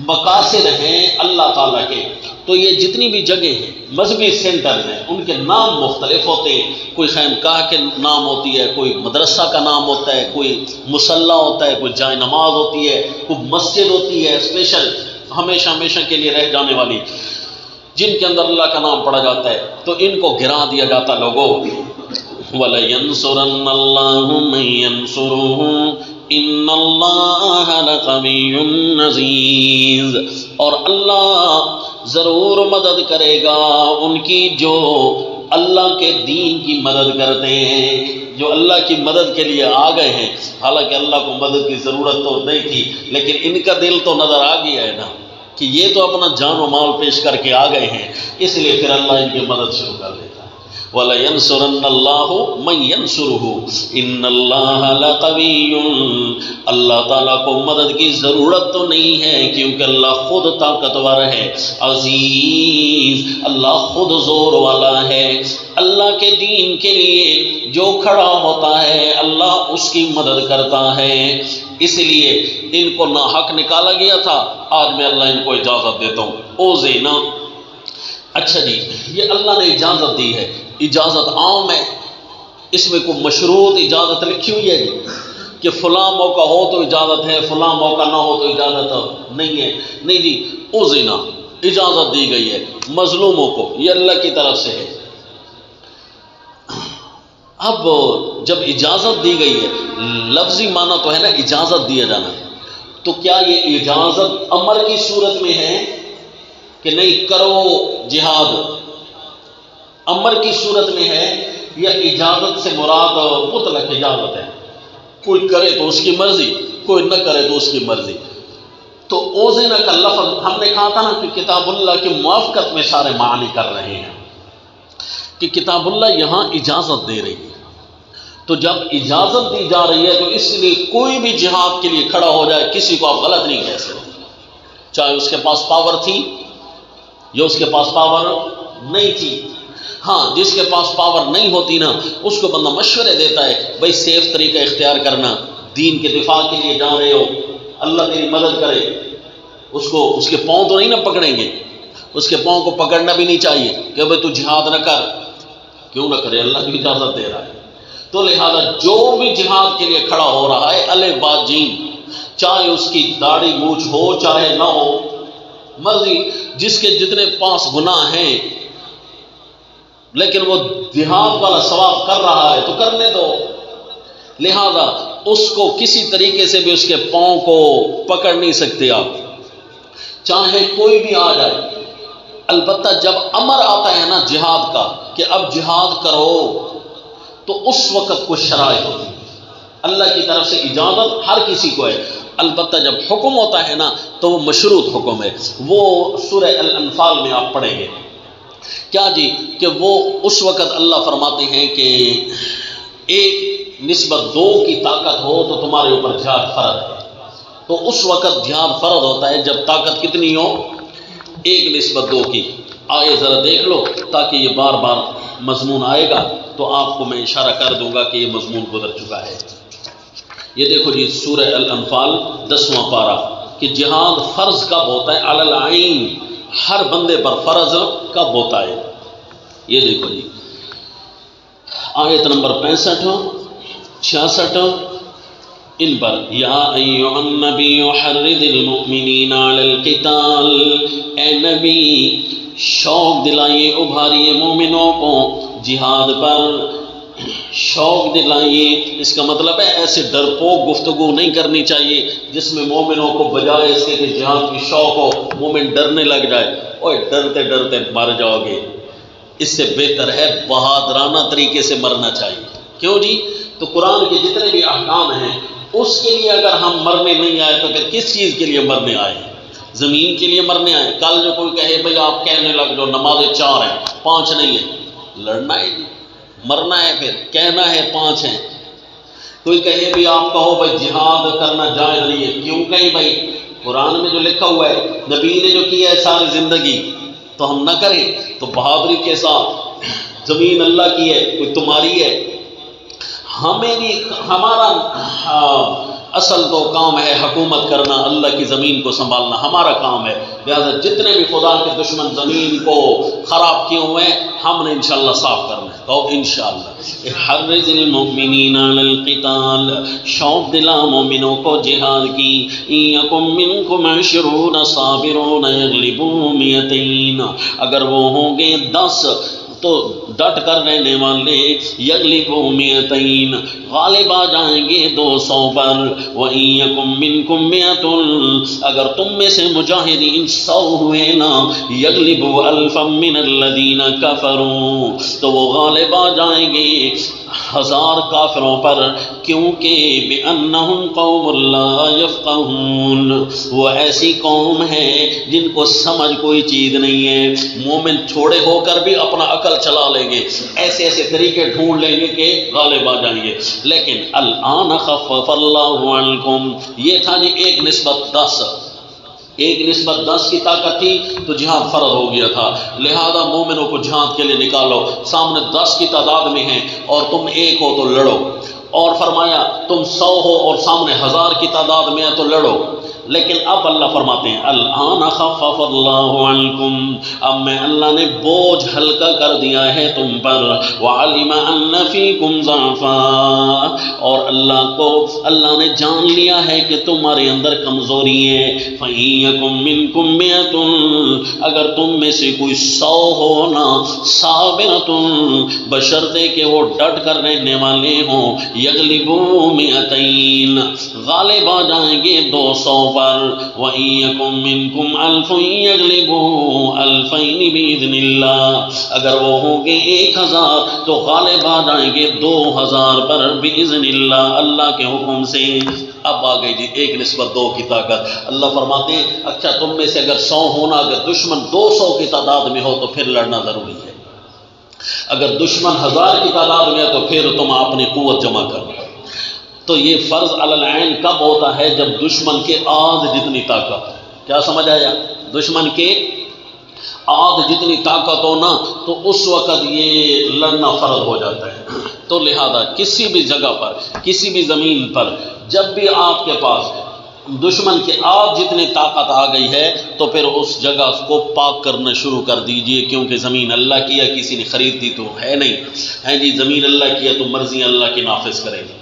مقاصد ہیں اللہ تعالیٰ کے۔ تو یہ جتنی بھی جگہیں ہیں، مذہبی سینٹر ہیں، ان کے نام مختلف ہوتے ہیں، کوئی خیمگاہ کے نام ہوتی ہے، کوئی مدرسہ کا نام ہوتا ہے، کوئی مصلی ہوتا ہے، کوئی جائے نماز ہوتی ہے، کوئی مسجد ہوتی ہے اسپیشل، ہمیشہ ہمیشہ کے لیے رہ جانے والی، جن کے اندر اللہ کا نام پڑھا جاتا ہے، تو ان کو گرا دیا جاتا لوگوں۔ وَلَيَنْصُرَنَّ اللَّهُ مَن يَنْصُرُهُ إِنَّ اللَّهَ لَقَوِيٌّ عَزِيزٌ، اور اللہ ضرور مدد کرے گا ان کی جو اللہ کے دین کی مدد کرتے ہیں، جو اللہ کی مدد کے لیے آ گئے ہیں۔ حالانکہ اللہ کو مدد کی ضرورت تو نہیں تھی، لیکن ان کا دل تو نظر آ گیا ہے نا کہ یہ تو اپنا جان و مال پیش کر کے آ گئے ہیں، اس لیے پھر اللہ ان کی مدد شروع کر دیتا ہے۔ وَلَيَنْصُرَنَّ اللَّهُ مَن يَنْصُرُهُ إِنَّ اللَّهَ لَقَوِيٌّ، اللہ تعالیٰ کو مدد کی ضرورت تو نہیں ہے کیونکہ اللہ خود طاقتور ہے، عزیز، اللہ خود زور والا ہے۔ اللہ کے دین کے لیے جو کھڑا ہوتا ہے اللہ اس کی مدد کرتا ہے، اس لیے ان کو ناحق نکالا گیا تھا، آج میں اللہ ان کو اجازت دیتا ہوں۔ او زینا، اچھا جی، یہ اللہ نے اجازت دی ہے، اجازت عام ہے، اس میں کوئی مشروط اجازت لکھی ہوئی ہے جی کہ فلاں موقع ہو تو اجازت ہے، فلاں موقع نہ ہو تو اجازت نہیں ہے، نہیں جی، او زینا اجازت دی گئی ہے مظلوموں کو، یہ اللہ کی طرف سے ہے۔ اب جب اجازت دی گئی ہے، لفظی معنی تو ہے نا اجازت دیا جانا، تو کیا یہ اجازت امر کی صورت میں ہے کہ نہیں کرو جہاد، امر کی صورت میں ہے، یا اجازت سے مراد مطلق اجازت ہے، کوئی کرے تو اس کی مرضی، کوئی نہ کرے تو اس کی مرضی؟ تو اوزنا کا لفظ ہم نے کہا تھا نا کہ کتاب اللہ کی موافقت میں سارے معنی کر رہے ہیں، کہ کتاب اللہ یہاں اجازت دے رہی ہے، تو جب اجازت دی جا رہی ہے تو اس لیے کوئی بھی جہاد کے لیے کھڑا ہو جائے کسی کو آپ غلط نہیں کہہ سکتے، چاہے اس کے پاس پاور تھی یا اس کے پاس پاور نہیں تھی۔ ہاں جس کے پاس پاور نہیں ہوتی نا اس کو بندہ مشورے دیتا ہے، بھائی سیف طریقہ اختیار کرنا، دین کے دفاع کے لیے جا رہے ہو، اللہ تیری مدد کرے، اس کے پاؤں تو نہیں نہ پکڑیں گے، اس کے پاؤں کو پکڑنا بھی نہیں چاہیے کہ بھائی تو جہاد نہ کر، کیوں نہ کرے، اللہ کی اجازت دے رہا ہے۔ تو لہذا جو بھی جہاد کے لیے کھڑا ہو رہا ہے الف با جیم، چاہے اس کی داڑھی مونچھ ہو چاہے نہ ہو، مرضی، جس کے جتنے پاس گناہ ہیں لیکن وہ جہاد والا ثواب کر رہا ہے تو کرنے دو، لہذا اس کو کسی طریقے سے بھی اس کے پاؤں کو پکڑ نہیں سکتے آپ، چاہے کوئی بھی آ جائے۔ البتہ جب امر آتا ہے نا جہاد کا کہ اب جہاد کرو، تو اس وقت کچھ شرائط ہوتی ہے، اللہ کی طرف سے اجازت ہر کسی کو ہے، البتہ جب حکم ہوتا ہے نا تو وہ مشروط حکم ہے، وہ سورہ الانفال میں آپ پڑھیں گے کیا جی، کہ وہ اس وقت اللہ فرماتے ہیں کہ ایک نسبت دو کی طاقت ہو تو تمہارے اوپر جہاد فرض ہے، تو اس وقت جہاد فرض ہوتا ہے جب طاقت کتنی ہو، ایک نسبت دو کی۔ آئے ذرا دیکھ لو تاکہ یہ بار بار مضمون آئے گا تو آپ کو میں اشارہ کر دوں گا کہ یہ مضمون گزر چکا ہے۔ یہ دیکھو جی سورہ الانفال 10واں پارہ کہ جہاد فرض کب ہوتا ہے، علی العین، ہر بندے پر فرض کب ہوتا ہے۔ یہ دیکھو جی آیت نمبر 65 66 ان پر، یا ایھا النبی حرض المؤمنین علی القتال، اے نبی شوق دلائیے، ابھاریے مومنوں کو جہاد پر، شوق دلائیے، اس کا مطلب ہے ایسے ڈرپوک گفتگو نہیں کرنی چاہیے جس میں مومنوں کو بجائے اس کے کہ جہاد کی شوق ہو مومن ڈرنے لگ جائے، اوے ڈرتے ڈرتے مر جاؤ گے، اس سے بہتر ہے بہادرانہ طریقے سے مرنا چاہیے۔ کیوں جی، تو قرآن کے جتنے بھی احکام ہیں اس کے لیے اگر ہم مرنے نہیں آئے تو پھر کس چیز کے لیے مرنے آئے؟ زمین کے لیے مرنے آئے۔ کل جو کوئی کہے بھئی آپ کہنے لگ جو نمازیں 4 ہیں 5 نہیں ہیں، لڑنا ہے جی، مرنا ہے، پھر کہنا ہے 5 ہیں۔ کوئی کہے بھی آپ کہو بھائی جہاد کرنا جائز نہیں ہے، کیوں کہیں بھائی قرآن میں جو لکھا ہوا ہے، نبی نے جو کیا ہے ساری زندگی، تو ہم نہ کریں؟ تو بہادری کے ساتھ زمین اللہ کی ہے، کوئی تمہاری ہے، ہمیں بھی ہمارا اصل تو کام ہے حکومت کرنا، اللہ کی زمین کو سنبھالنا ہمارا کام ہے، لہذا جتنے بھی خدا کے دشمن زمین کو خراب کیے ہوئے ہیں ہم نے انشاءاللہ صاف کرنا ہے، کہو انشاءاللہ۔ حرض المؤمنین علی القتال، شوق دلا مومنوں کو جہاد کی، یکم منکم 20 صابرون یغلبوا 200، اگر وہ ہوں گے 10 تو ڈٹ کر رہنے والے، یغلبوا 200 غالب آ جائیں گے 200 پر، وَإِن يَكُن مِّنكُم 100 اگر تم میں سے مجاہدین 100 ہوئے نا، یغلبوا 1000 من الذین کفروا تو وہ غالب آ جائیں گے 1000 کافروں پر، کیونکہ بِأَنَّهُمْ قَوْمٌ لَا يَفْقَهُونَ وہ ایسی قوم ہے جن کو سمجھ کوئی چیز نہیں ہے۔ مومن چھوڑے ہو کر بھی اپنا عقل چلا لیں گے، ایسے ایسے طریقے ڈھونڈ لیں گے کہ غالب آ جائیں گے، لیکن الآن خفف اللہ عنکم، یہ تھا جی 1:10، 1:10 کی طاقت تھی تو جہاد فرض ہو گیا تھا، لہذا مومنوں کو جہاد کے لیے نکالو، سامنے 10 کی تعداد میں ہیں اور تم 1 ہو تو لڑو، اور فرمایا تم 100 ہو اور سامنے 1000 کی تعداد میں ہے تو لڑو، لیکن اب اللہ فرماتے ہیں الآن خفف اللہ عنکم، اب میں اللہ نے بوجھ ہلکا کر دیا ہے تم پر، وعلم ان فیکم ضعفا، اور اللہ نے جان لیا ہے کہ تمہارے اندر کمزوری ہے، فَإِن يَكُن مِّنكُم مِّئَةٌ، اگر تم میں سے کوئی 100 ہونا، صابرۃ، بشرطے کہ وہ ڈٹ کر رہنے والے ہوں، یغلبوا 200، غالب آ جائیں گے 200 پر، وَإِن يَكُن مِّنكُمْ أَلْفٌ يَغْلِبُوا 2000 بِإِذْنِ اللَّهِ، اگر وہ ہوں گے 1000 تو غالب آ جائیں گے 2000 پر بِإِذْنِ اللَّهِ، اللہ کے حکم سے۔ اب آ گئی جی 1 نسبت 2 کی طاقت۔ اللہ فرماتے ہیں اچھا تم میں سے اگر 100 ہونا، اگر دشمن 200 کی تعداد میں ہو تو پھر لڑنا ضروری ہے، اگر دشمن 1000 کی تعداد میں ہے تو پھر تم اپنی قوت جمع کرو۔ تو یہ فرض علی العین کب ہوتا ہے؟ جب دشمن کے آدھ جتنی طاقت، کیا سمجھ آیا؟ دشمن کے آدھ جتنی طاقت ہو نا تو اس وقت یہ لڑنا فرض ہو جاتا ہے۔ تو لہذا کسی بھی جگہ پر، کسی بھی زمین پر جب بھی آپ کے پاس دشمن کے آدھ جتنی طاقت آ گئی ہے تو پھر اس جگہ کو پاک کرنا شروع کر دیجئے، کیونکہ زمین اللہ کی ہے، کسی نے خرید دی تو ہے نہیں ہے جی، زمین اللہ کی ہے تو مرضی اللہ کی نافذ کرے گی۔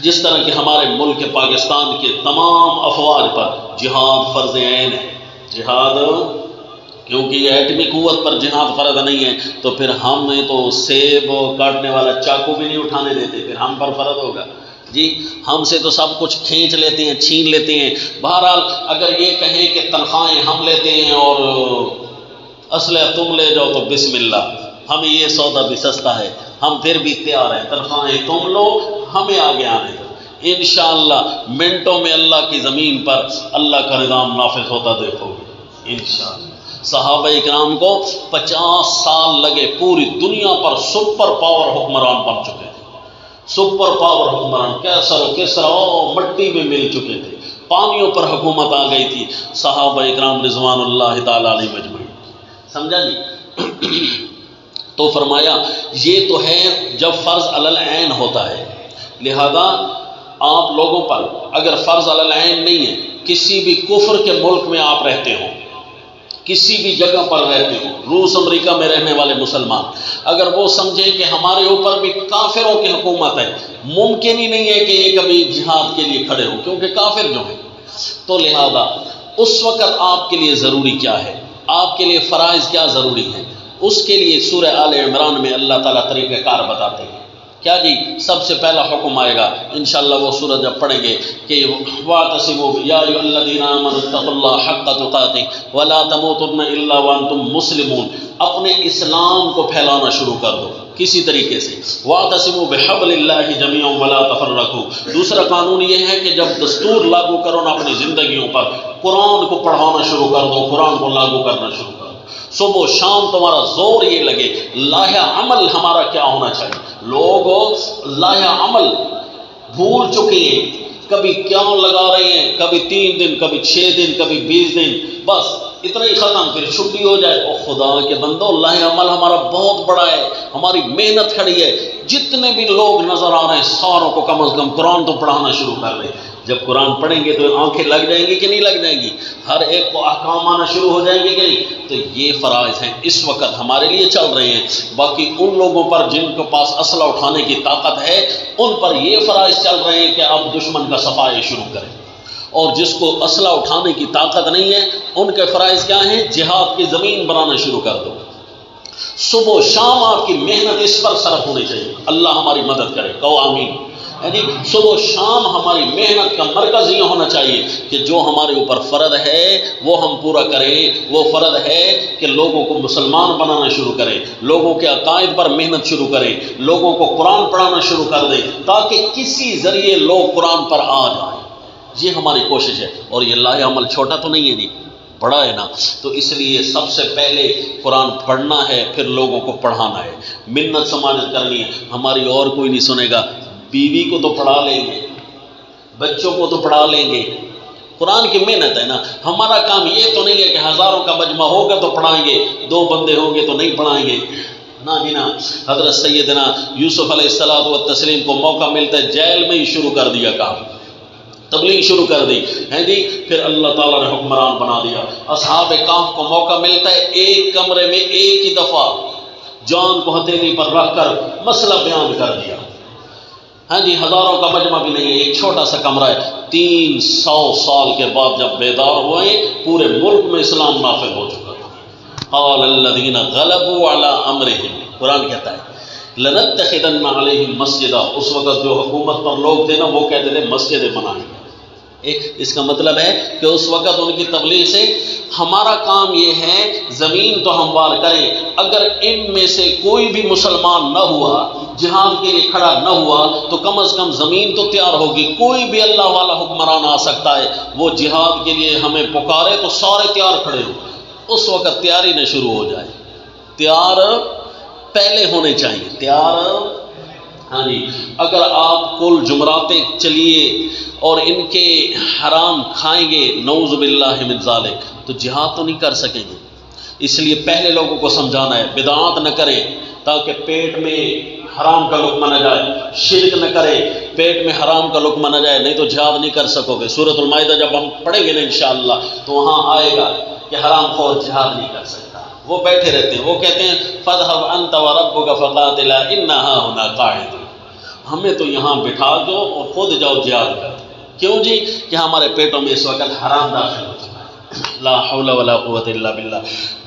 جس طرح کہ ہمارے ملک پاکستان کے تمام افواج پر جہاد فرض عین ہے، جہاد، کیونکہ یہ ایٹمی قوت پر جہاد فرض نہیں ہے تو پھر ہمیں تو سیب کاٹنے والا چاقو بھی نہیں اٹھانے دیتے، پھر ہم پر فرض ہوگا جی، ہم سے تو سب کچھ کھینچ لیتے ہیں، چھین لیتے ہیں۔ بہرحال اگر یہ کہیں کہ تنخواہیں ہم لیتے ہیں اور اسلحہ تم لے جاؤ تو بسم اللہ، ہمیں یہ سودا بھی سستا ہے، ہم پھر بھی تیار ہیں، تنخواہیں تم لو، ہمیں آگے آنے دو، انشاءاللہ منٹوں میں اللہ کی زمین پر اللہ کا نظام نافذ ہوتا دیکھو گے انشاءاللہ۔ صحابہ اکرام کو 50 سال لگے، پوری دنیا پر سپر پاور حکمران بن چکے تھے، سپر پاور حکمران، کیسر و کسرا مٹی میں مل چکے تھے، پانیوں پر حکومت آ گئی تھی، صحابہ اکرام رضوان اللہ تعالی علیہ مجمعین، سمجھا جی؟ تو فرمایا یہ تو ہے جب فرض علی العین ہوتا ہے، لہذا آپ لوگوں پر اگر فرض علی العین نہیں ہے، کسی بھی کفر کے ملک میں آپ رہتے ہوں، کسی بھی جگہ پر رہتے ہوں، روس امریکہ میں رہنے والے مسلمان، اگر وہ سمجھیں کہ ہمارے اوپر بھی کافروں کی حکومت ہے، ممکن ہی نہیں ہے کہ یہ کبھی جہاد کے لیے کھڑے ہوں، کیونکہ کافر جو ہیں، تو لہذا اس وقت آپ کے لیے ضروری کیا ہے، آپ کے لیے فرائض کیا ضروری ہیں، اس کے لیے سورہ آل عمران میں اللہ تعالیٰ طریقہ کار بتاتے ہیں۔ کیا جی؟ سب سے پہلا حکم آئے گا انشاءاللہ وہ سورہ جب پڑھیں گے کہ وَاعْتَصِمُوا يَا أَيُّهَا الَّذِينَ آمَنُوا اتَّقُوا اللَّهَ حَقَّ تُقَاتِهِ وَلَا تَمُوتُنَّ إِلَّا وَأَنْتُمْ مُسْلِمُونَ، اپنے اسلام کو پھیلانا شروع کر دو کسی طریقے سے، وَاعْتَصِمُوا بِحَبْلِ اللَّهِ جَمِيعًا وَلَا تَفَرَّقُوا۔ دوسرا قانون یہ ہے کہ جب دستور لاگو کرو نا اپنی زندگیوں پر، قرآن کو پڑھانا شروع کر دو، قرآن کو لاگو کرنا شروع کر دو، صبح و شام تمہارا زور یہ لگے۔ لاہ عمل ہمارا کیا ہونا چاہیے؟ لوگ لاہ عمل بھول چکے ہیں، کبھی کیا لگا رہے ہیں، کبھی 3 دن، کبھی 6 دن، کبھی 20 دن، بس اتنا ہی ختم، پھر چھٹی ہو جائے۔ او خدا کے بندو، لاہ عمل ہمارا بہت بڑا ہے، ہماری محنت کھڑی ہے، جتنے بھی لوگ نظر آ رہے ہیں ساروں کو کم از کم قرآن تو پڑھانا شروع کر لیں۔ جب قرآن پڑھیں گے تو آنکھیں لگ جائیں گی کہ نہیں لگ جائیں گی؟ ہر ایک کو احکام آنا شروع ہو جائیں گے کہ نہیں؟ تو یہ فرائض ہیں اس وقت ہمارے لیے چل رہے ہیں۔ باقی ان لوگوں پر جن کے پاس اسلحہ اٹھانے کی طاقت ہے ان پر یہ فرائض چل رہے ہیں کہ اب دشمن کا صفائی شروع کریں، اور جس کو اسلحہ اٹھانے کی طاقت نہیں ہے ان کے فرائض کیا ہیں؟ جہاد کی زمین بنانا شروع کر دو۔ صبح و شام آپ کی محنت اس پر صرف ہونی چاہیے، اللہ ہماری مدد کرے، کہو آمین۔ یعنی صبح و شام ہماری محنت کا مرکز یہ ہونا چاہیے کہ جو ہمارے اوپر فرض ہے وہ ہم پورا کریں۔ وہ فرض ہے کہ لوگوں کو مسلمان بنانا شروع کریں، لوگوں کے عقائد پر محنت شروع کریں، لوگوں کو قرآن پڑھانا شروع کر دیں تاکہ کسی ذریعے لوگ قرآن پر آ جائیں۔ یہ ہماری کوشش ہے، اور یہ لاہ عمل چھوٹا تو نہیں ہے جی، بڑا ہے نا۔ تو اس لیے سب سے پہلے قرآن پڑھنا ہے، پھر لوگوں کو پڑھانا ہے، منت سماجت کرنی ہے۔ ہماری اور کوئی نہیں سنے گا، بیوی کو تو پڑھا لیں گے، بچوں کو تو پڑھا لیں گے، قرآن کی محنت ہے نا۔ ہمارا کام یہ تو نہیں ہے کہ ہزاروں کا مجمع ہوگا تو پڑھائیں گے، 2 بندے ہوں گے تو نہیں پڑھائیں گے، نہ جی نہ۔ حضرت سیدنا یوسف علیہ السلام کو موقع ملتا ہے جیل میں ہی شروع کر دیا کام، تبلیغ شروع کر دی ہے جی. پھر اللہ تعالیٰ نے حکمران بنا دیا. اصحاب کہف کو موقع ملتا ہے ایک کمرے میں ایک ہی دفعہ جان کو ہتھیلی پر رکھ کر مسئلہ بیان کر دیا. ہاں جی ہزاروں کا مجمع بھی نہیں ہے، ایک چھوٹا سا کمرہ ہے. 300 سال کے بعد جب بیدار ہوئے پورے ملک میں اسلام نافذ ہو چکا تھا. قال الذین غلبوا علی امرہم، قرآن کہتا ہے لنتخذن علیہم مسجدا. اس وقت جو حکومت پر لوگ تھے نا وہ کہتے تھے مسجدیں بنائیں گے. اس کا مطلب ہے کہ اس وقت ان کی تبلیغ سے ہمارا کام یہ ہے زمین تو ہموار کریں، اگر ان میں سے کوئی بھی مسلمان نہ ہوا جہاد کے لیے کھڑا نہ ہوا تو کم از کم زمین تو تیار ہوگی. کوئی بھی اللہ والا حکمران آ سکتا ہے، وہ جہاد کے لیے ہمیں پکارے تو سارے تیار کھڑے ہو. اس وقت تیاری نہ شروع ہو جائے. تیار پہلے ہونے چاہیے. تیار ہاں جی اگر آپ کل جمراتیں چلیے اور ان کے حرام کھائیں گے نعوذ باللہ من ذالک تو جہاد تو نہیں کر سکیں گے. اس لیے پہلے لوگوں کو سمجھانا ہے بدعات نہ کریں تاکہ پیٹ میں حرام کا لقمہ نہ جائے. شرک نہ کریں پیٹ میں حرام کا لقمہ نہ جائے، نہیں تو جہاد نہیں کر سکو گے. سورۃ المائدہ جب ہم پڑھیں گے نا انشاءاللہ تو وہاں آئے گا کہ حرام خور جہاد نہیں کر سکتا. وہ بیٹھے رہتے ہیں، وہ کہتے ہیں فاذهب انت وربك فقاتلا انها هنا قاعد. ہمیں تو یہاں بٹھا دو اور خود جاؤ جہاد کر. کیوں جی؟ کہ ہمارے پیٹوں میں اس وقت حرام داخل ہو چکا ہے. لا حول ولا قوت الا باللہ.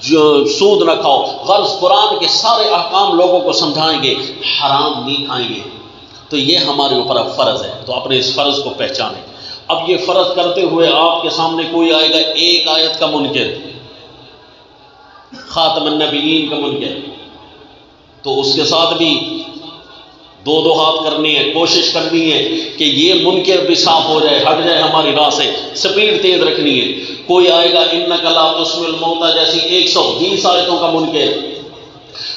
جو سود نہ کھاؤ. غرض قرآن کے سارے احکام لوگوں کو سمجھائیں گے، حرام نہیں کھائیں گے. تو یہ ہمارے اوپر اب فرض ہے، تو اپنے اس فرض کو پہچانیں. اب یہ فرض کرتے ہوئے آپ کے سامنے کوئی آئے گا ایک آیت کا منکر، خاتم النبیین کا منکر، تو اس کے ساتھ بھی دو ہاتھ کرنی ہے، کوشش کرنی ہے کہ یہ منکر بھی صاف ہو جائے، ہٹ جائے ہماری راہ سے. سپیڈ تیز رکھنی ہے. کوئی آئے گا انک لا تسمع الموتى جیسی 120 آیتوں کا منکر،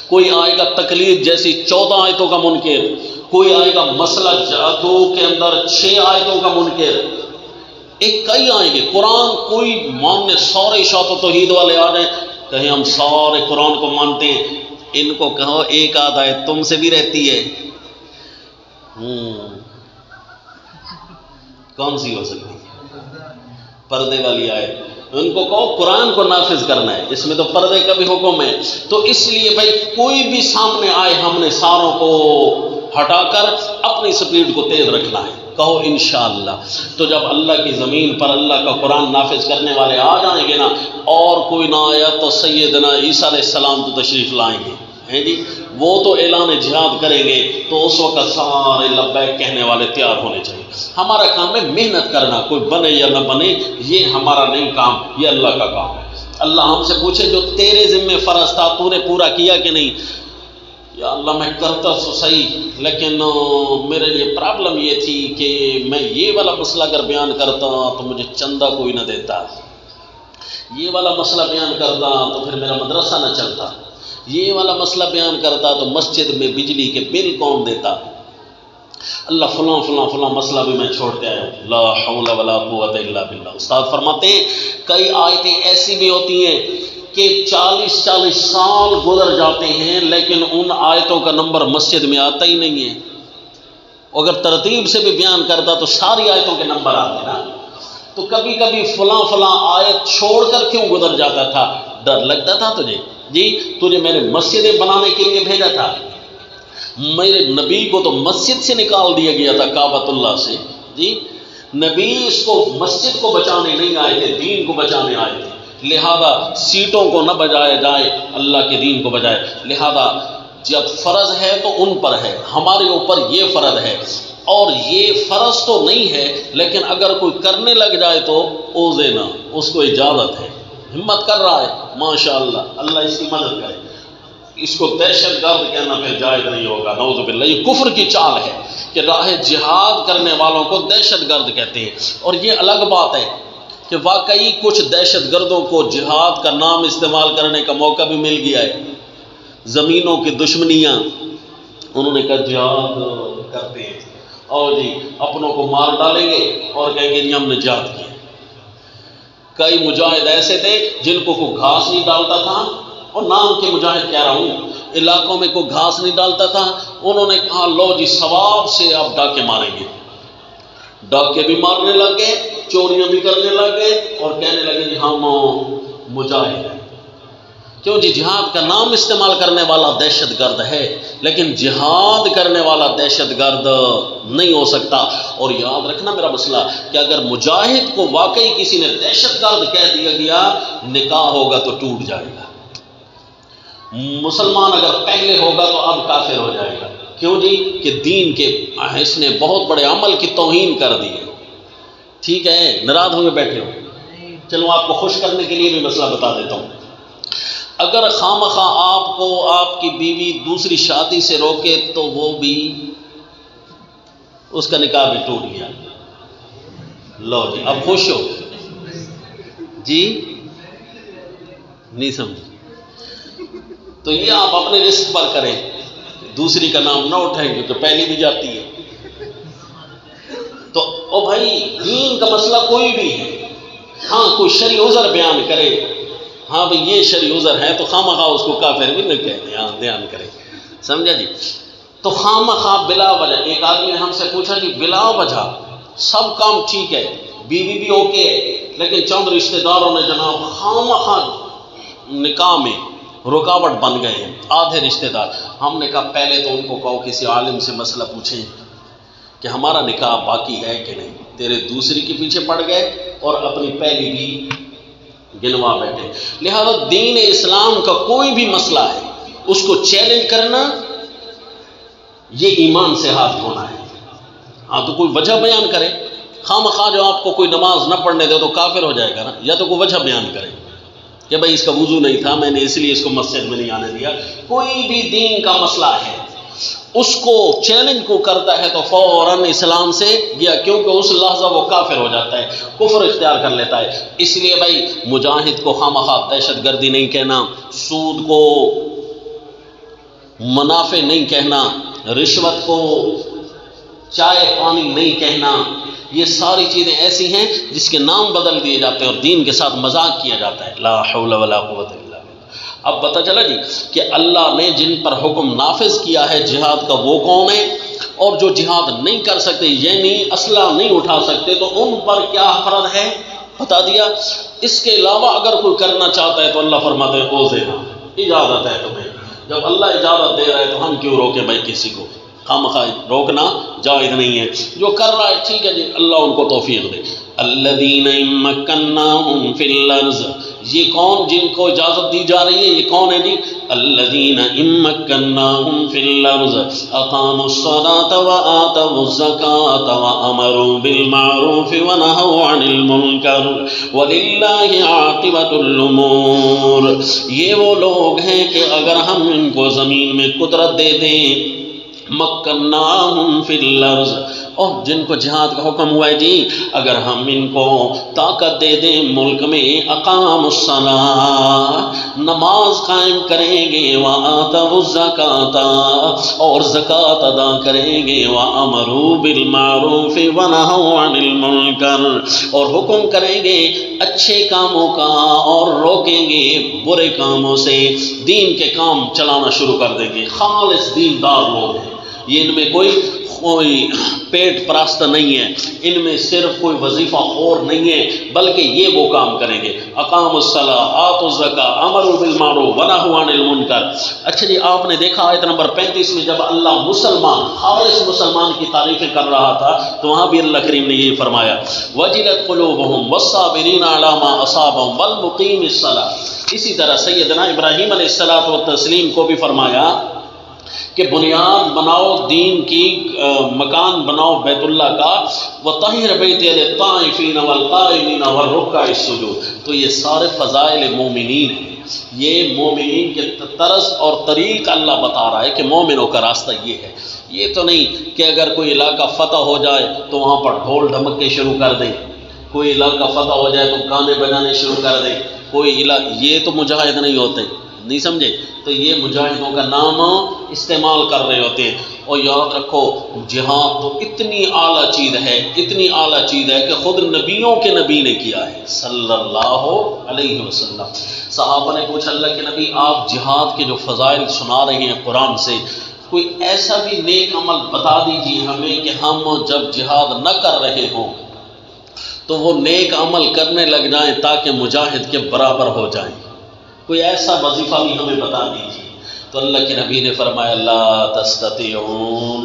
کوئی آئے گا تقلید جیسی 14 آیتوں کا منکر، کوئی آئے گا مسئلہ جادو کے اندر 6 آیتوں کا منکر. ایک کئی آئیں گے. قرآن کوئی ماننے سارے اشاعت و توحید والے آ جائیں کہیں ہم سارے قرآن کو مانتے ہیں. ان کو کہو ایک آدھ آیت تم سے بھی رہتی ہے. کون سی ہو سکتی پردے والی آیت. ان کو کہو قرآن کو نافذ کرنا ہے، اس میں تو پردے کا بھی حکم ہے. تو اس لیے بھائی کوئی بھی سامنے آئے ہم نے ساروں کو ہٹا کر اپنی سپیڈ کو تیز رکھنا ہے. کہو انشاءاللہ. تو جب اللہ کی زمین پر اللہ کا قرآن نافذ کرنے والے آ جائیں گے نا اور کوئی نہ آیا تو سیدنا عیسیٰ علیہ السلام تو تشریف لائیں گے ہیں جی. وہ تو اعلان جہاد کریں گے تو اس وقت سارے لبیک کہنے والے تیار ہونے چاہیے. ہمارا کام ہے محنت کرنا، کوئی بنے یا نہ بنے یہ ہمارا نہیں کام، یہ اللہ کا کام ہے. اللہ ہم سے پوچھے جو تیرے ذمہ فرض تھا تو نے پورا کیا کہ نہیں. یا اللہ میں کرتا تو صحیح لیکن میرے لیے پرابلم یہ تھی کہ میں یہ والا مسئلہ اگر بیان کرتا تو مجھے چندہ کوئی نہ دیتا، یہ والا مسئلہ بیان کرتا تو پھر میرا مدرسہ نہ چلتا، یہ والا مسئلہ بیان کرتا تو مسجد میں بجلی کے بل کون دیتا. اللہ فلاں فلاں فلاں مسئلہ بھی میں چھوڑ کے آیا ہوں. لا حول ولا قوت الا باللہ. استاد فرماتے ہیں کئی آیتیں ایسی بھی ہوتی ہیں کہ 40 سال گزر جاتے ہیں لیکن ان آیتوں کا نمبر مسجد میں آتا ہی نہیں ہے. اگر ترتیب سے بھی بیان کرتا تو ساری آیتوں کے نمبر آتے نا. تو کبھی کبھی فلاں فلاں آیت چھوڑ کر کیوں گزر جاتا تھا؟ ڈر لگتا تھا تجھے؟ جی تجھے میں نے مسجدیں بنانے کے لیے بھیجا تھا. میرے نبی کو تو مسجد سے نکال دیا گیا تھا کعبۃ اللہ سے. جی نبی اس کو مسجد کو بچانے نہیں آئے تھے، دین کو بچانے آئے تھے. لہذا سیٹوں کو نہ بجائے جائے، اللہ کے دین کو بجائے. لہذا جب فرض ہے تو ان پر ہے، ہمارے اوپر یہ فرض ہے. اور یہ فرض تو نہیں ہے لیکن اگر کوئی کرنے لگ جائے تو اوزے نہ، اس کو اجازت ہے. ہمت کر رہا ہے ماشاءاللہ، اللہ اس کی مدد کرے. اس کو دہشت گرد کہنا پھر جائز نہیں ہوگا، نعوذ باللہ. یہ کفر کی چال ہے کہ راہ جہاد کرنے والوں کو دہشت گرد کہتے ہیں. اور یہ الگ بات ہے کہ واقعی کچھ دہشت گردوں کو جہاد کا نام استعمال کرنے کا موقع بھی مل گیا ہے. زمینوں کی دشمنیاں انہوں نے کہا جہاد کرتے ہیں اور جی اپنوں کو مار ڈالیں گے اور کہیں گے جی ہم نے جہاد کیا. کئی مجاہد ایسے تھے جن کو کوئی گھاس نہیں ڈالتا تھا، اور نام کے مجاہد کہہ رہا ہوں، علاقوں میں کوئی گھاس نہیں ڈالتا تھا، انہوں نے کہا لو جی ثواب سے آپ ڈاکے ماریں گے. ڈاکے بھی مارنے لگ گئے، چوریاں بھی کرنے لگ گئے، اور کہنے لگے جی ہم مجاہد ہیں۔ کیوں جی؟ جہاد کا نام استعمال کرنے والا دہشت گرد ہے، لیکن جہاد کرنے والا دہشت گرد نہیں ہو سکتا۔ اور یاد رکھنا میرا مسئلہ کہ اگر مجاہد کو واقعی کسی نے دہشت گرد کہہ دیا گیا، نکاح ہوگا تو ٹوٹ جائے گا۔ مسلمان اگر پہلے ہوگا تو اب کافر ہو جائے گا۔ کیوں جی؟ کہ دین کے اس نے بہت بڑے عمل کی توہین کر دی ہے۔ ٹھیک ہے، ناراض ہوئے بیٹھے ہو، چلو آپ کو خوش کرنے کے لیے بھی مسئلہ بتا دیتا ہوں۔ اگر خامخواہ آپ کو آپ کی بیوی دوسری شادی سے روکے تو وہ بھی، اس کا نکاح بھی ٹوٹ گیا۔ لو جی اب خوش ہو جی؟ نہیں سمجھ؟ تو یہ آپ اپنے رزق پر کریں، دوسری کا نام نہ اٹھائیں گے تو پہلی بھی جاتی ہے۔ تو او بھائی دین کا مسئلہ کوئی بھی ہے، ہاں کوئی شرعی عذر بیان کرے، ہاں بھئی یہ شرعی عذر ہے تو خامخواہ اس کو کافر بھی نہ کہہ دیں، ہاں دھیان کریں، سمجھا جی؟ تو خامخواہ بلا وجہ، ایک آدمی نے ہم سے پوچھا کہ بلا وجہ سب کام ٹھیک ہے، بیوی بھی اوکے ہے، لیکن چند رشتہ داروں نے جناب خامخواہ نکاح میں رکاوٹ بن گئے ہیں، آدھے رشتہ دار۔ ہم نے کہا پہلے تو ان کو کہو کسی عالم سے مسئلہ پوچھیں کہ ہمارا نکاح باقی ہے کہ نہیں، تیرے دوسری کے پیچھے پڑ گئے اور اپنی پہلی بھی گنوا بیٹھے۔ لہذا دین اسلام کا کوئی بھی مسئلہ ہے اس کو چیلنج کرنا یہ ایمان سے ہاتھ دھونا ہے۔ ہاں تو کوئی وجہ بیان کرے، خامخواہ جو آپ کو کوئی نماز نہ پڑھنے دے تو کافر ہو جائے گا نا، یا تو کوئی وجہ بیان کرے کہ بھائی اس کا وضو نہیں تھا، میں نے اس لیے اس کو مسجد میں نہیں آنے دیا۔ کوئی بھی دین کا مسئلہ ہے اس کو چیلنج کو کرتا ہے تو فوراً اسلام سے گیا، کیونکہ اس لحظہ وہ کافر ہو جاتا ہے، کفر اختیار کر لیتا ہے۔ اس لیے بھائی مجاہد کو خامخواہ دہشت گردی نہیں کہنا، سود کو منافع نہیں کہنا، رشوت کو چائے پانی نہیں کہنا، یہ ساری چیزیں ایسی ہیں جس کے نام بدل دیے جاتے ہیں اور دین کے ساتھ مذاق کیا جاتا ہے۔ لا حول ولا قوت الا باللہ۔ اب پتہ چلا جی کہ اللہ نے جن پر حکم نافذ کیا ہے جہاد کا وہ کون ہے، اور جو جہاد نہیں کر سکتے یعنی اسلحہ نہیں اٹھا سکتے تو ان پر کیا فرض ہے بتا دیا۔ اس کے علاوہ اگر کوئی کرنا چاہتا ہے تو اللہ فرماتے ہیں اوزینا، اجازت ہے تمہیں۔ جب اللہ اجازت دے رہا ہے تو ہم کیوں روکیں بھائی کسی کو؟ خامخواہ روکنا جائز نہیں ہے، جو کر رہا ہے ٹھیک ہے جی، اللہ ان کو توفیق دے۔ الذین مکناہم فی الارض، یہ کون جن کو اجازت دی جا رہی ہے، یہ کون ہے جی؟ الذین مکناہم فی الارض اقاموا الصلاة وآتوا الزکاة وامروا بالمعروف ونہوا عن المنکر وللہ عاقبۃ الامور۔ یہ وہ لوگ ہیں کہ اگر ہم ان کو زمین میں قدرت دے دیں، مکناہم فی الارض، اور جن کو جہاد کا حکم ہوا ہے جی، اگر ہم ان کو طاقت دے دیں ملک میں، اقام الصلاۃ، نماز قائم کریں گے، وآتوا الزکاۃ، اور زکوٰۃ ادا کریں گے، وامروا بالمعروف ونہوا عن المنکر، اور حکم کریں گے اچھے کاموں کا اور روکیں گے برے کاموں سے، دین کے کام چلانا شروع کر دیں گے۔ خالص دیندار لوگ ہیں یہ، ان میں کوئی پیٹ پرست نہیں ہے، ان میں صرف کوئی وظیفہ خور نہیں ہے، بلکہ یہ وہ کام کریں گے۔ اقام الصلاۃ، آتوا الزکاۃ، امروا بالمعروف ونہوا عن المنکر۔ اچھا جی، آپ نے دیکھا آیت نمبر 35 میں جب اللہ مسلمان، خالص مسلمان کی تعریفیں کر رہا تھا تو وہاں بھی اللہ کریم نے یہی فرمایا، وجلت قلوبہم والصابرین علی ما اصابہم والمقیم الصلاۃ۔ اسی طرح سیدنا ابراہیم علیہ الصلاۃ والتسلیم کو بھی فرمایا کہ بنیاد بناؤ دین کی، مکان بناؤ بیت اللہ کا، وطہر بیتی للطائفین والقائمین والرکع السجود۔ تو یہ سارے فضائل مومنین ہیں، یہ مومنین کے طرز اور طریق اللہ بتا رہا ہے کہ مومنوں کا راستہ یہ ہے۔ یہ تو نہیں کہ اگر کوئی علاقہ فتح ہو جائے تو وہاں پر ڈھول ڈھمکے شروع کر دیں، کوئی علاقہ فتح ہو جائے تو گانے بجانے شروع کر دیں، کوئی علاقہ، یہ تو مجاہد نہیں ہوتے، نہیں سمجھے؟ تو یہ مجاہدوں کا نام استعمال کر رہے ہوتے ہیں۔ اور یاد رکھو جہاد تو اتنی اعلیٰ چیز ہے، اتنی اعلیٰ چیز ہے کہ خود نبیوں کے نبی نے کیا ہے صلی اللہ علیہ وسلم۔ صحابہ نے پوچھا اللہ کے نبی آپ جہاد کے جو فضائل سنا رہے ہیں قرآن سے، کوئی ایسا بھی نیک عمل بتا دیجیے ہمیں کہ ہم جب جہاد نہ کر رہے ہوں تو وہ نیک عمل کرنے لگ جائیں تاکہ مجاہد کے برابر ہو جائیں. کوئی ایسا وظیفہ بھی ہمیں بتا دیجیے. تو اللہ کے نبی نے فرمایا لا تستطيعون،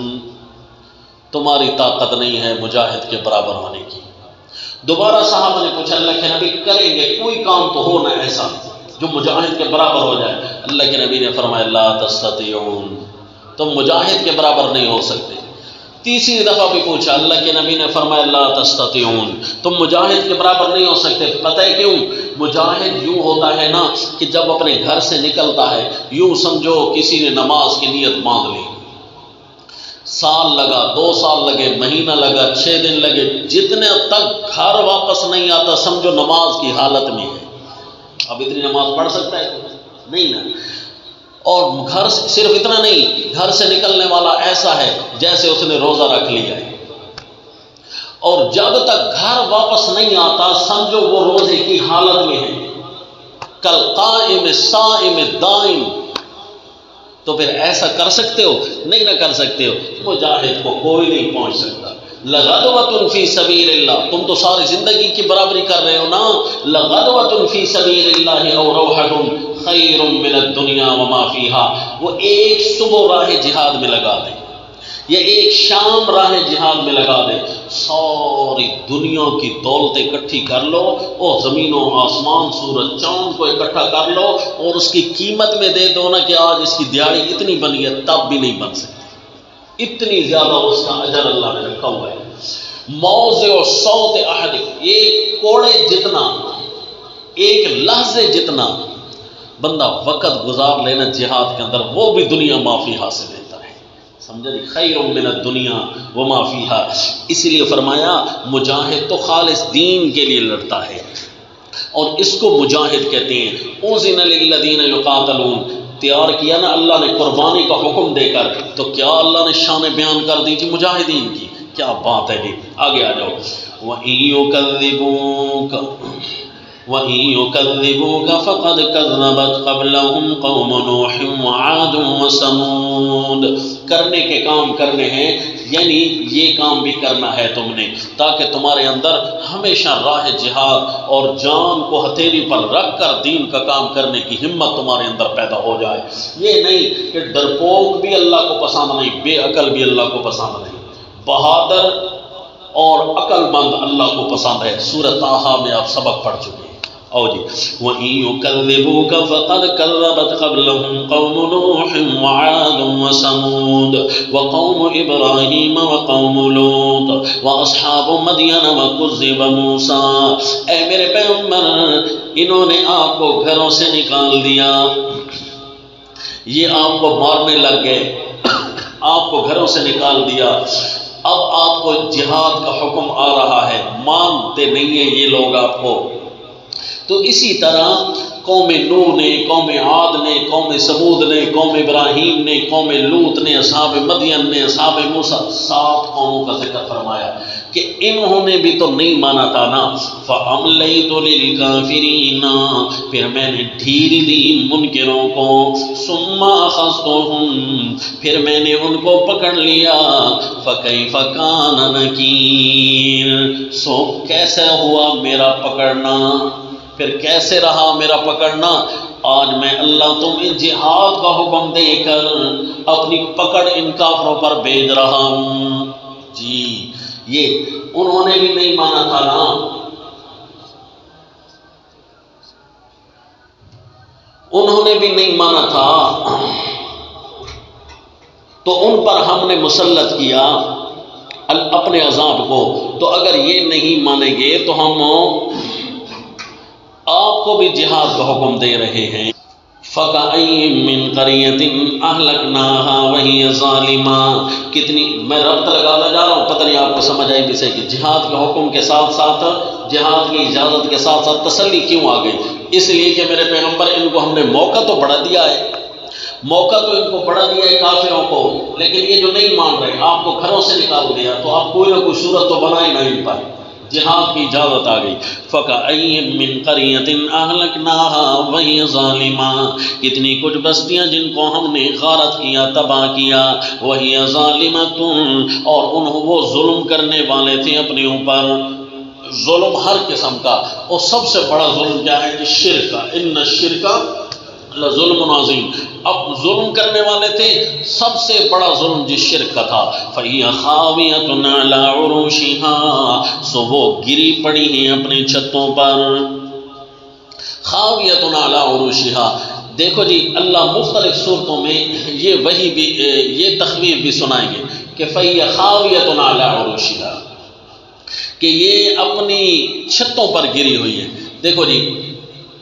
تمہاری طاقت نہیں ہے مجاہد کے برابر ہونے کی. دوبارہ صحابہ نے پوچھا اللہ کے نبی کریں گے کوئی کام تو ہو نہ ایسا جو مجاہد کے برابر ہو جائے. اللہ کے نبی نے فرمایا لا تستطيعون، تم مجاہد کے برابر نہیں ہو سکتے. تیسری دفعہ بھی پوچھا اللہ کے نبی نے فرمایا لا تستطيعون، تم مجاہد کے برابر نہیں ہو سکتے. پتہ ہے کیوں؟ مجاہد یوں ہوتا ہے نا کہ جب اپنے گھر سے نکلتا ہے یوں سمجھو کسی نے نماز کی نیت باندھ لی، سال لگا، 2 سال لگے، مہینہ لگا، 6 دن لگے، جتنے تک گھر واپس نہیں آتا سمجھو نماز کی حالت میں ہے. اب اتنی نماز پڑھ سکتا ہے نہیں نا. اور گھر سے صرف اتنا نہیں، گھر سے نکلنے والا ایسا ہے جیسے اس نے روزہ رکھ لیا ہے، اور جب تک گھر واپس نہیں آتا سمجھو وہ روزے کی حالت میں ہے. کل قائم صائم دائم. تو پھر ایسا کر سکتے ہو؟ نہیں نہ کر سکتے ہو. مجاہد کو کوئی نہیں پہنچ سکتا. لغدوۃ فی سبیل اللہ، تم تو ساری زندگی کی برابری کر رہے ہو نا. لغدوۃ فی سبیل اللہ او روحۃ خیر من الدنیا وما فیہا. وہ ایک صبح راہ جہاد میں لگا دیں یا ایک شام راہ جہاد میں لگا دیں، ساری دنیا کی دولتیں اکٹھی کر لو اور زمین و آسمان سورج چاند کو اکٹھا کر لو اور اس کی قیمت میں دے دو نا کہ آج اس کی دیہڑی اتنی بنی ہے، تب بھی نہیں بن سکتی. اتنی زیادہ اس کا اجر اللہ نے رکھا ہوا ہے. موضع و صوت احد، ایک کوڑے جتنا، ایک لحظے جتنا بندہ وقت گزار لینا جہاد کے اندر، وہ بھی دنیا معافی حاصل دیتا ہے. سمجھا جی؟ خیر من الدنیا وما فیہا. اسی لیے فرمایا مجاہد تو خالص دین کے لیے لڑتا ہے اور اس کو مجاہد کہتے ہیں. اذن للذین یقاتلون، تیار کیا نا اللہ نے قربانی کا حکم دے کر، تو کیا اللہ نے شان بیان کر دی جی مجاہدین کی. کیا بات ہے جی. آگے آ جاؤ. وَإِن يُكَذِّبُوكَ فَقَدْ كَذَّبَتْ قَبْلَهُمْ قَوْمُ نُوحٍ وَعَادٌ وَثَمُودُ. کرنے کے کام کرنے ہیں، یعنی یہ کام بھی کرنا ہے تم نے تاکہ تمہارے اندر ہمیشہ راہ جہاد اور جان کو ہتھیلی پر رکھ کر دین کا کام کرنے کی ہمت تمہارے اندر پیدا ہو جائے. یہ نہیں کہ ڈرپوک بھی اللہ کو پسند نہیں، بے عقل بھی اللہ کو پسند نہیں، بہادر اور عقل مند اللہ کو پسند ہے. سورۃ طٰہٰ میں آپ سبق پڑھ چکے ہیں. او جی. وَإِن يُكَذِّبُوكَ فَقَدْ كَذَّبَتْ قَبْلَهُمْ قَوْمُ نُوحٍ وَعَادٌ وَثَمُودُ وَقَوْمُ إِبْرَاهِيمَ وَقَوْمُ لُوطٍ وَأَصْحَابُ مَدْيَنَ وَكُذِّبَ مُوسَىٰ. اے میرے پیغمبر، انہوں نے آپ کو گھروں سے نکال دیا، یہ آپ کو مارنے لگ گئے، آپ کو گھروں سے نکال دیا. اب آپ کو جہاد کا حکم آ رہا ہے، مانتے نہیں ہیں یہ لوگ آپ کو. تو اسی طرح قوم نوح نے، قوم عاد نے، قوم ثمود نے، قوم ابراہیم نے، قوم لوط نے، اصحاب مدین نے، اصحاب موسیٰ، 7 قوموں کا ذکر فرمایا کہ انہوں نے بھی تو نہیں مانا تھا نا. فَأَمْلَيْتُ لِلْكَافِرِينَ، پھر میں نے ڈھیل دی منکروں کو. ثُمَّ أَخَذْتُهُمْ، پھر میں نے ان کو پکڑ لیا. فَكَيْفَ كَانَ نَكِيرِ، سو کیسے ہوا میرا پکڑنا، پھر کیسے رہا میرا پکڑنا. آج میں اللہ تمہیں جہاد کا حکم دے کر اپنی پکڑ ان کافروں پر بھیج رہا ہوں. جی یہ انہوں نے بھی نہیں مانا تھا نا، انہوں نے بھی نہیں مانا تھا تو ان پر ہم نے مسلط کیا اپنے عذاب کو. تو اگر یہ نہیں مانیں گے تو ہم آپ کو بھی جہاد کا حکم دے رہے ہیں. فَكَأَيٍّ مِّن قَرْيَةٍ أَهْلَكْنَاهَا وَهِيَ ظَالِمَةٌ. کتنی میں ربط لگانا جا رہا ہوں، پتہ نہیں آپ کو سمجھ آئی بھی صحیح کہ جہاد کے حکم کے ساتھ ساتھ، جہاد کی اجازت کے ساتھ ساتھ تسلی کیوں آ گئی. اس لیے کہ میرے پیغمبر ان کو ہم نے موقع تو بڑھا دیا ہے، موقع تو ان کو بڑھا دیا ہے کافروں کو، لیکن یہ جو نہیں مان رہے آپ کو گھروں سے نکال دیا تو آپ کوئی نہ کوئی صورت تو بنائے نہ ان پر. جہاد کی اجازت آ گئی۔ فَكَأَيٍّ مِّن قَرْيَةٍ أَهْلَكْنَاهَا وَهِيَ ظَالِمَةٌ، کتنی کچھ بستیاں جن کو ہم نے غارت کیا، تباہ کیا، وَهِيَ ظَالِمَةٌ، اور وہ ظلم کرنے والے تھے اپنے اوپر۔ ظلم ہر قسم کا، اور سب سے بڑا ظلم کیا ہے کہ شرک کا، ان الشرک لظلم عظیم، اب ظلم کرنے والے تھے، سب سے بڑا ظلم جس شرک کا تھا۔ فَهِيَ خَاوِيَةٌ عَلَىٰ عُرُوشِهَا، سو وہ گری پڑی ہیں اپنے چھتوں پر۔ خَاوِيَةٌ عَلَىٰ عُرُوشِهَا، دیکھو جی اللہ مختلف صورتوں میں یہ وہی بھی یہ تخویف بھی سنائیں گے کہ فَهِيَ خَاوِيَةٌ عَلَىٰ عُرُوشِهَا، کہ یہ اپنی چھتوں پر گری ہوئی ہے۔ دیکھو جی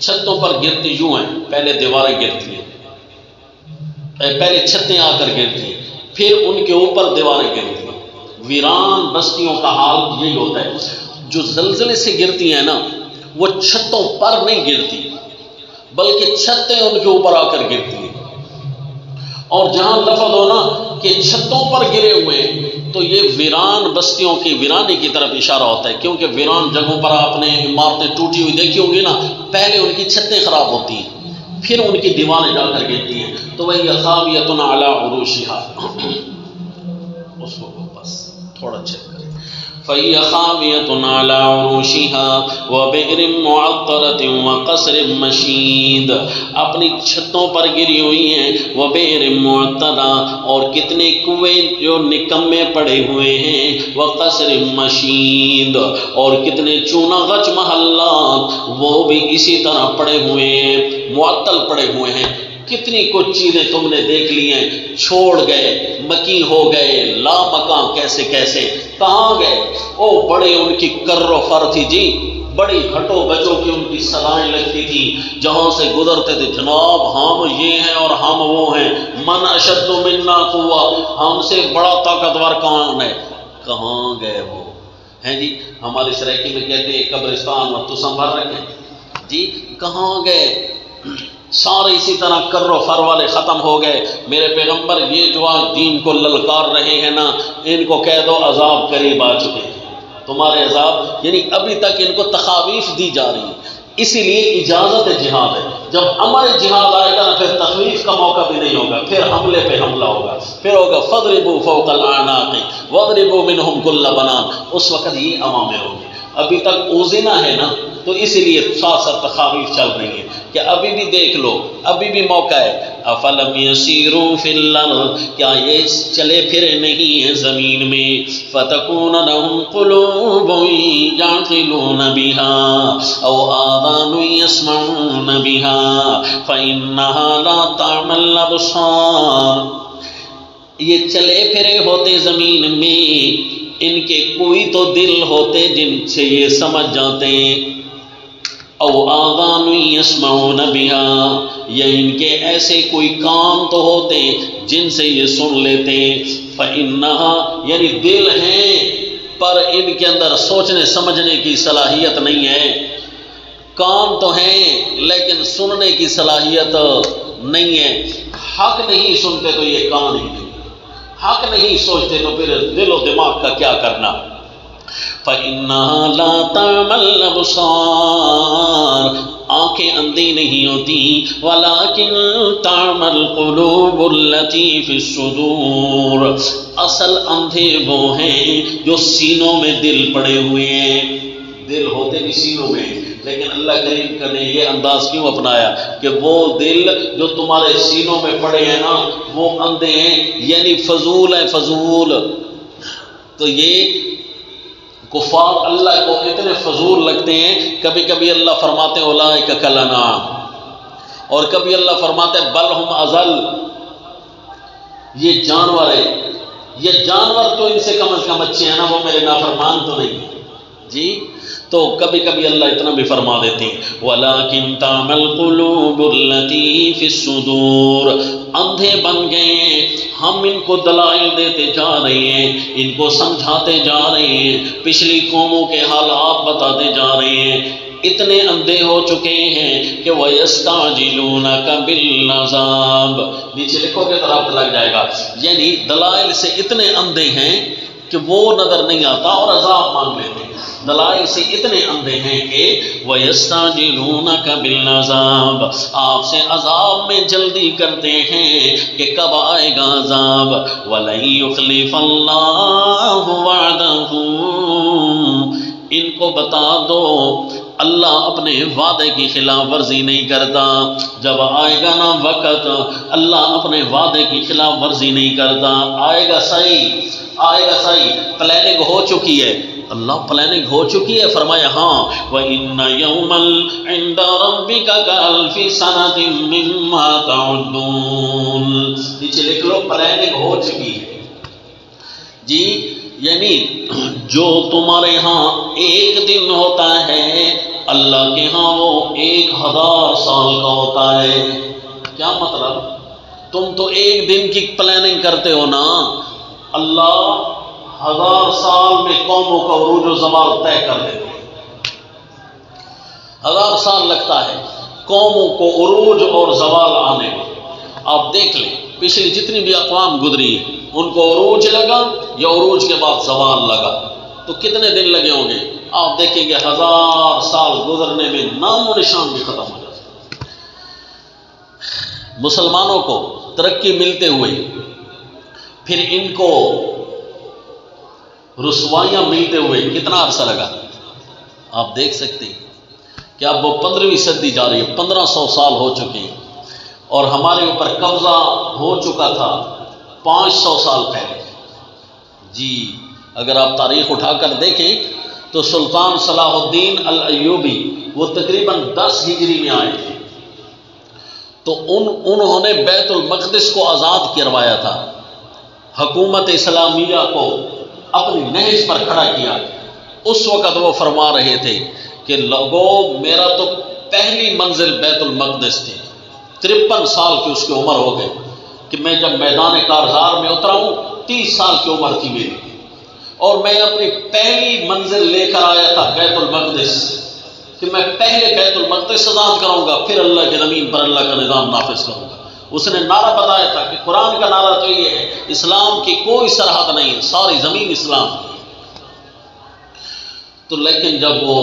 چھتوں پر گرتی یوں ہیں، پہلے دیواریں گرتی ہیں، پہلے چھتیں آ کر گرتی ہیں، پھر ان کے اوپر دیواریں گرتی ہیں۔ ویران بستیوں کا حال یہی ہوتا ہے، جو زلزلے سے گرتی ہیں نا وہ چھتوں پر نہیں گرتی بلکہ چھتیں ان کے اوپر آ کر گرتی ہیں۔ اور جہاں لفظ ہو نا کہ چھتوں پر گرے ہوئے تو یہ ویران بستیوں کی ویرانی کی طرف اشارہ ہوتا ہے، کیونکہ ویران جگہوں پر آپ نے عمارتیں ٹوٹی ہوئی دیکھی ہوگی نا، پہلے ان کی چھتیں خراب ہوتی ہیں پھر ان کی دیواریں جا کر گرتی ہیں، تو وہی خاویۃ علی عروشها، اس کو بس تھوڑا چیک کریں۔ فَهِيَ خَاوِيَةٌ عَلَىٰ عُرُوشِهَا وَبِئْرٍ مُّعَطَّلَةٍ وَقَصْرٍ مَّشِيدٍ، اپنی چھتوں پر گری ہوئی ہیں، وَبِئْرٍ مُّعَطَّلَةٍ، اور کتنے کنویں جو نکمے پڑے ہوئے ہیں، وَقَصْرٍ مَّشِيدٍ، اور کتنے چونا غچ محلات وہ بھی اسی طرح پڑے ہوئے ہیں، معطل پڑے ہوئے ہیں۔ کتنی کچھ چیزیں تم نے دیکھ لی ہیں، چھوڑ گئے، مکین ہو گئے، لا مکان کیسے کیسے، کہاں گئے؟ او بڑے ان کی کر و فر تھی جی، بڑی ہٹو بچوں کی ان کی صدائیں لگتی تھی، جہاں سے گزرتے تھے جناب ہم یہ ہیں اور ہم وہ ہیں، من اشد منا قوہ، ہم سے بڑا طاقتور کون ہے؟ کہاں گئے وہ ہیں جی؟ ہماری سرائکی میں کہتے ہیں قبرستان اور تو سنبھال رکھیں جی، کہاں گئے؟ سارے اسی طرح کر و فر والے ختم ہو گئے۔ میرے پیغمبر یہ جو آج دین کو للکار رہے ہیں نا، ان کو کہہ دو عذاب قریب آ چکے ہیں، تمہارے عذاب، یعنی ابھی تک ان کو تخاویف دی جا رہی ہے۔ اسی لیے اجازت جہاد ہے، جب امر جہاد آئے گا نا پھر تخویف کا موقع بھی نہیں ہوگا، پھر حملے پہ حملہ ہوگا، پھر ہوگا فَاضْرِبُوا فَوْقَ الْأَعْنَاقِ وَاضْرِبُوا مِنْهُمْ كُلَّ بَنَانٍ، اس وقت یہ عوامر ہوگی۔ ابھی تک اوزنا ہے نا، تو اسی لیے ساتھ ساتھ تخاویف چل رہی ہیں کہ ابھی بھی دیکھ لو، ابھی بھی موقع ہے۔ افلم یسیروا فی الارض، کیا یہ چلے پھرے نہیں ہیں زمین میں، فتکون لهم قلوب یعقلون بها او آذان یسمعون بها فانها لا تعمی الابصار، یہ چلے پھرے ہوتے زمین میں، ان کے کوئی تو دل ہوتے جن سے یہ سمجھ جاتے ہیں، او آذان یسمعون بها، یا ان کے ایسے کوئی کان تو ہوتے جن سے یہ سن لیتے، فإنها، یعنی دل ہیں پر ان کے اندر سوچنے سمجھنے کی صلاحیت نہیں ہے، کان تو ہیں لیکن سننے کی صلاحیت نہیں ہے، حق نہیں سنتے تو یہ کان ہی نہیں، حق نہیں سوچتے تو پھر دل و دماغ کا کیا کرنا۔ فَإِنَّهَا لَا تَعْمَى الْأَبْصَارُ، آنکھیں اندھی نہیں ہوتی، وَلَكِنْ تَعْمَى الْقُلُوبُ الَّتِي فِي الصُّدُورِ، اصل اندھے وہ ہیں جو سینوں میں دل پڑے ہوئے ہیں، دل ہوتے بھی سینوں میں، لیکن اللہ کریم کا نے یہ انداز کیوں اپنایا کہ وہ دل جو تمہارے سینوں میں پڑے ہیں نا وہ اندھے ہیں، یعنی فضول ہے، فضول۔ تو یہ کفار اللہ کو اتنے فضول لگتے ہیں، کبھی کبھی اللہ فرماتے ہیں اولئک کالانعام، اور کبھی اللہ فرماتے ہیں بل ہم اضل، یہ جانور ہے، یہ جانور تو ان سے کم از کم اچھے ہیں نا، وہ میرے نافرمان تو نہیں جی۔ تو کبھی کبھی اللہ اتنا بھی فرما دیتے ہیں وَلَكِنْ تَعْمَى الْقُلُوبُ الَّتِي فِي الصُّدُورِ، اندھے بن گئے، ہم ان کو دلائل دیتے جا رہے ہیں، ان کو سمجھاتے جا رہے ہیں، پچھلی قوموں کے حالات بتاتے جا رہے ہیں، اتنے اندھے ہو چکے ہیں کہ وَيَسْتَعْجِلُونَكَ بِالْعَذَابِ، نیچے لکھو گے تو رابط لگ جائے گا، یعنی دلائل سے اتنے اندھے ہیں کہ وہ نظر نہیں آتا اور عذاب مانگ لیتے ہیں۔ دلائل سے اتنے اندھے ہیں کہ وَيَسْتَعْجِلُونَكَ بِالْعَذَابِ، آپ سے عذاب میں جلدی کرتے ہیں کہ کب آئے گا عذاب. وَلَن يُخْلِفَ اللَّهُ وَعْدَهُ، ان کو بتا دو اللہ اپنے وعدے کی خلاف ورزی نہیں کرتا. جب آئے گا نا وقت، اللہ اپنے وعدے کی خلاف ورزی نہیں کرتا. آئے گا صحیح، آئے گا صحیح. پلاننگ ہو چکی ہے، اللہ پلاننگ ہو چکی ہے. فرمایا ہاں وَإِنَّ يَوْمًا عِنْدَ رَبِّكَ كَأَلْفِ سَنَةٍ مِّمَّا تَعُدُّونَ. نیچے لکھ لو پلاننگ ہو چکی ہے جی. یعنی جو تمہارے ہاں ایک دن ہوتا ہے اللہ کے ہاں وہ 1000 سال کا ہوتا ہے. کیا مطلب؟ تم تو ایک دن کی پلاننگ کرتے ہو نا، اللہ 1000 سال میں قوموں کا عروج و زوال طے کر دیتے ہیں. 1000 سال لگتا ہے قوموں کو عروج اور زوال آنے میں. آپ دیکھ لیں پچھلی جتنی بھی اقوام گزری ہیں ان کو عروج لگا یا عروج کے بعد زوال لگا، تو کتنے دن لگے ہوں گے؟ آپ دیکھیں گے 1000 سال گزرنے میں نام و نشان بھی ختم ہو جاتا ہے. مسلمانوں کو ترقی ملتے ہوئے پھر ان کو رسوائیاں ملتے ہوئے کتنا عرصہ لگا؟ آپ دیکھ سکتے ہیں کہ اب وہ 15ویں صدی جا رہی ہے، 1500 سال ہو چکے ہیں اور ہمارے اوپر قبضہ ہو چکا تھا 500 سال پہلے. جی اگر آپ تاریخ اٹھا کر دیکھیں تو سلطان صلاح الدین الایوبی وہ تقریباً 10 ہجری میں آئے تھے، تو انہوں نے بیت المقدس کو آزاد کروایا تھا، حکومت اسلامیہ کو اپنی نہج پر کھڑا کیا. اس وقت وہ فرما رہے تھے کہ لوگوں میرا تو پہلی منزل بیت المقدس تھی. 53 سال کی اس کی عمر ہو گئی کہ میں جب میدان کارزار میں اترا ہوں 30 سال کی عمر تھی میری، اور میں اپنی پہلی منزل لے کر آیا تھا بیت المقدس کہ میں پہلے بیت المقدس آزاد کروں گا پھر اللہ کے زمین پر اللہ کا نظام نافذ کروں گا. اس نے نعرہ بتایا تھا کہ قرآن کا نعرہ تو یہ ہے اسلام کی کوئی سرحد نہیں ہے، ساری زمین اسلام کی. تو لیکن جب وہ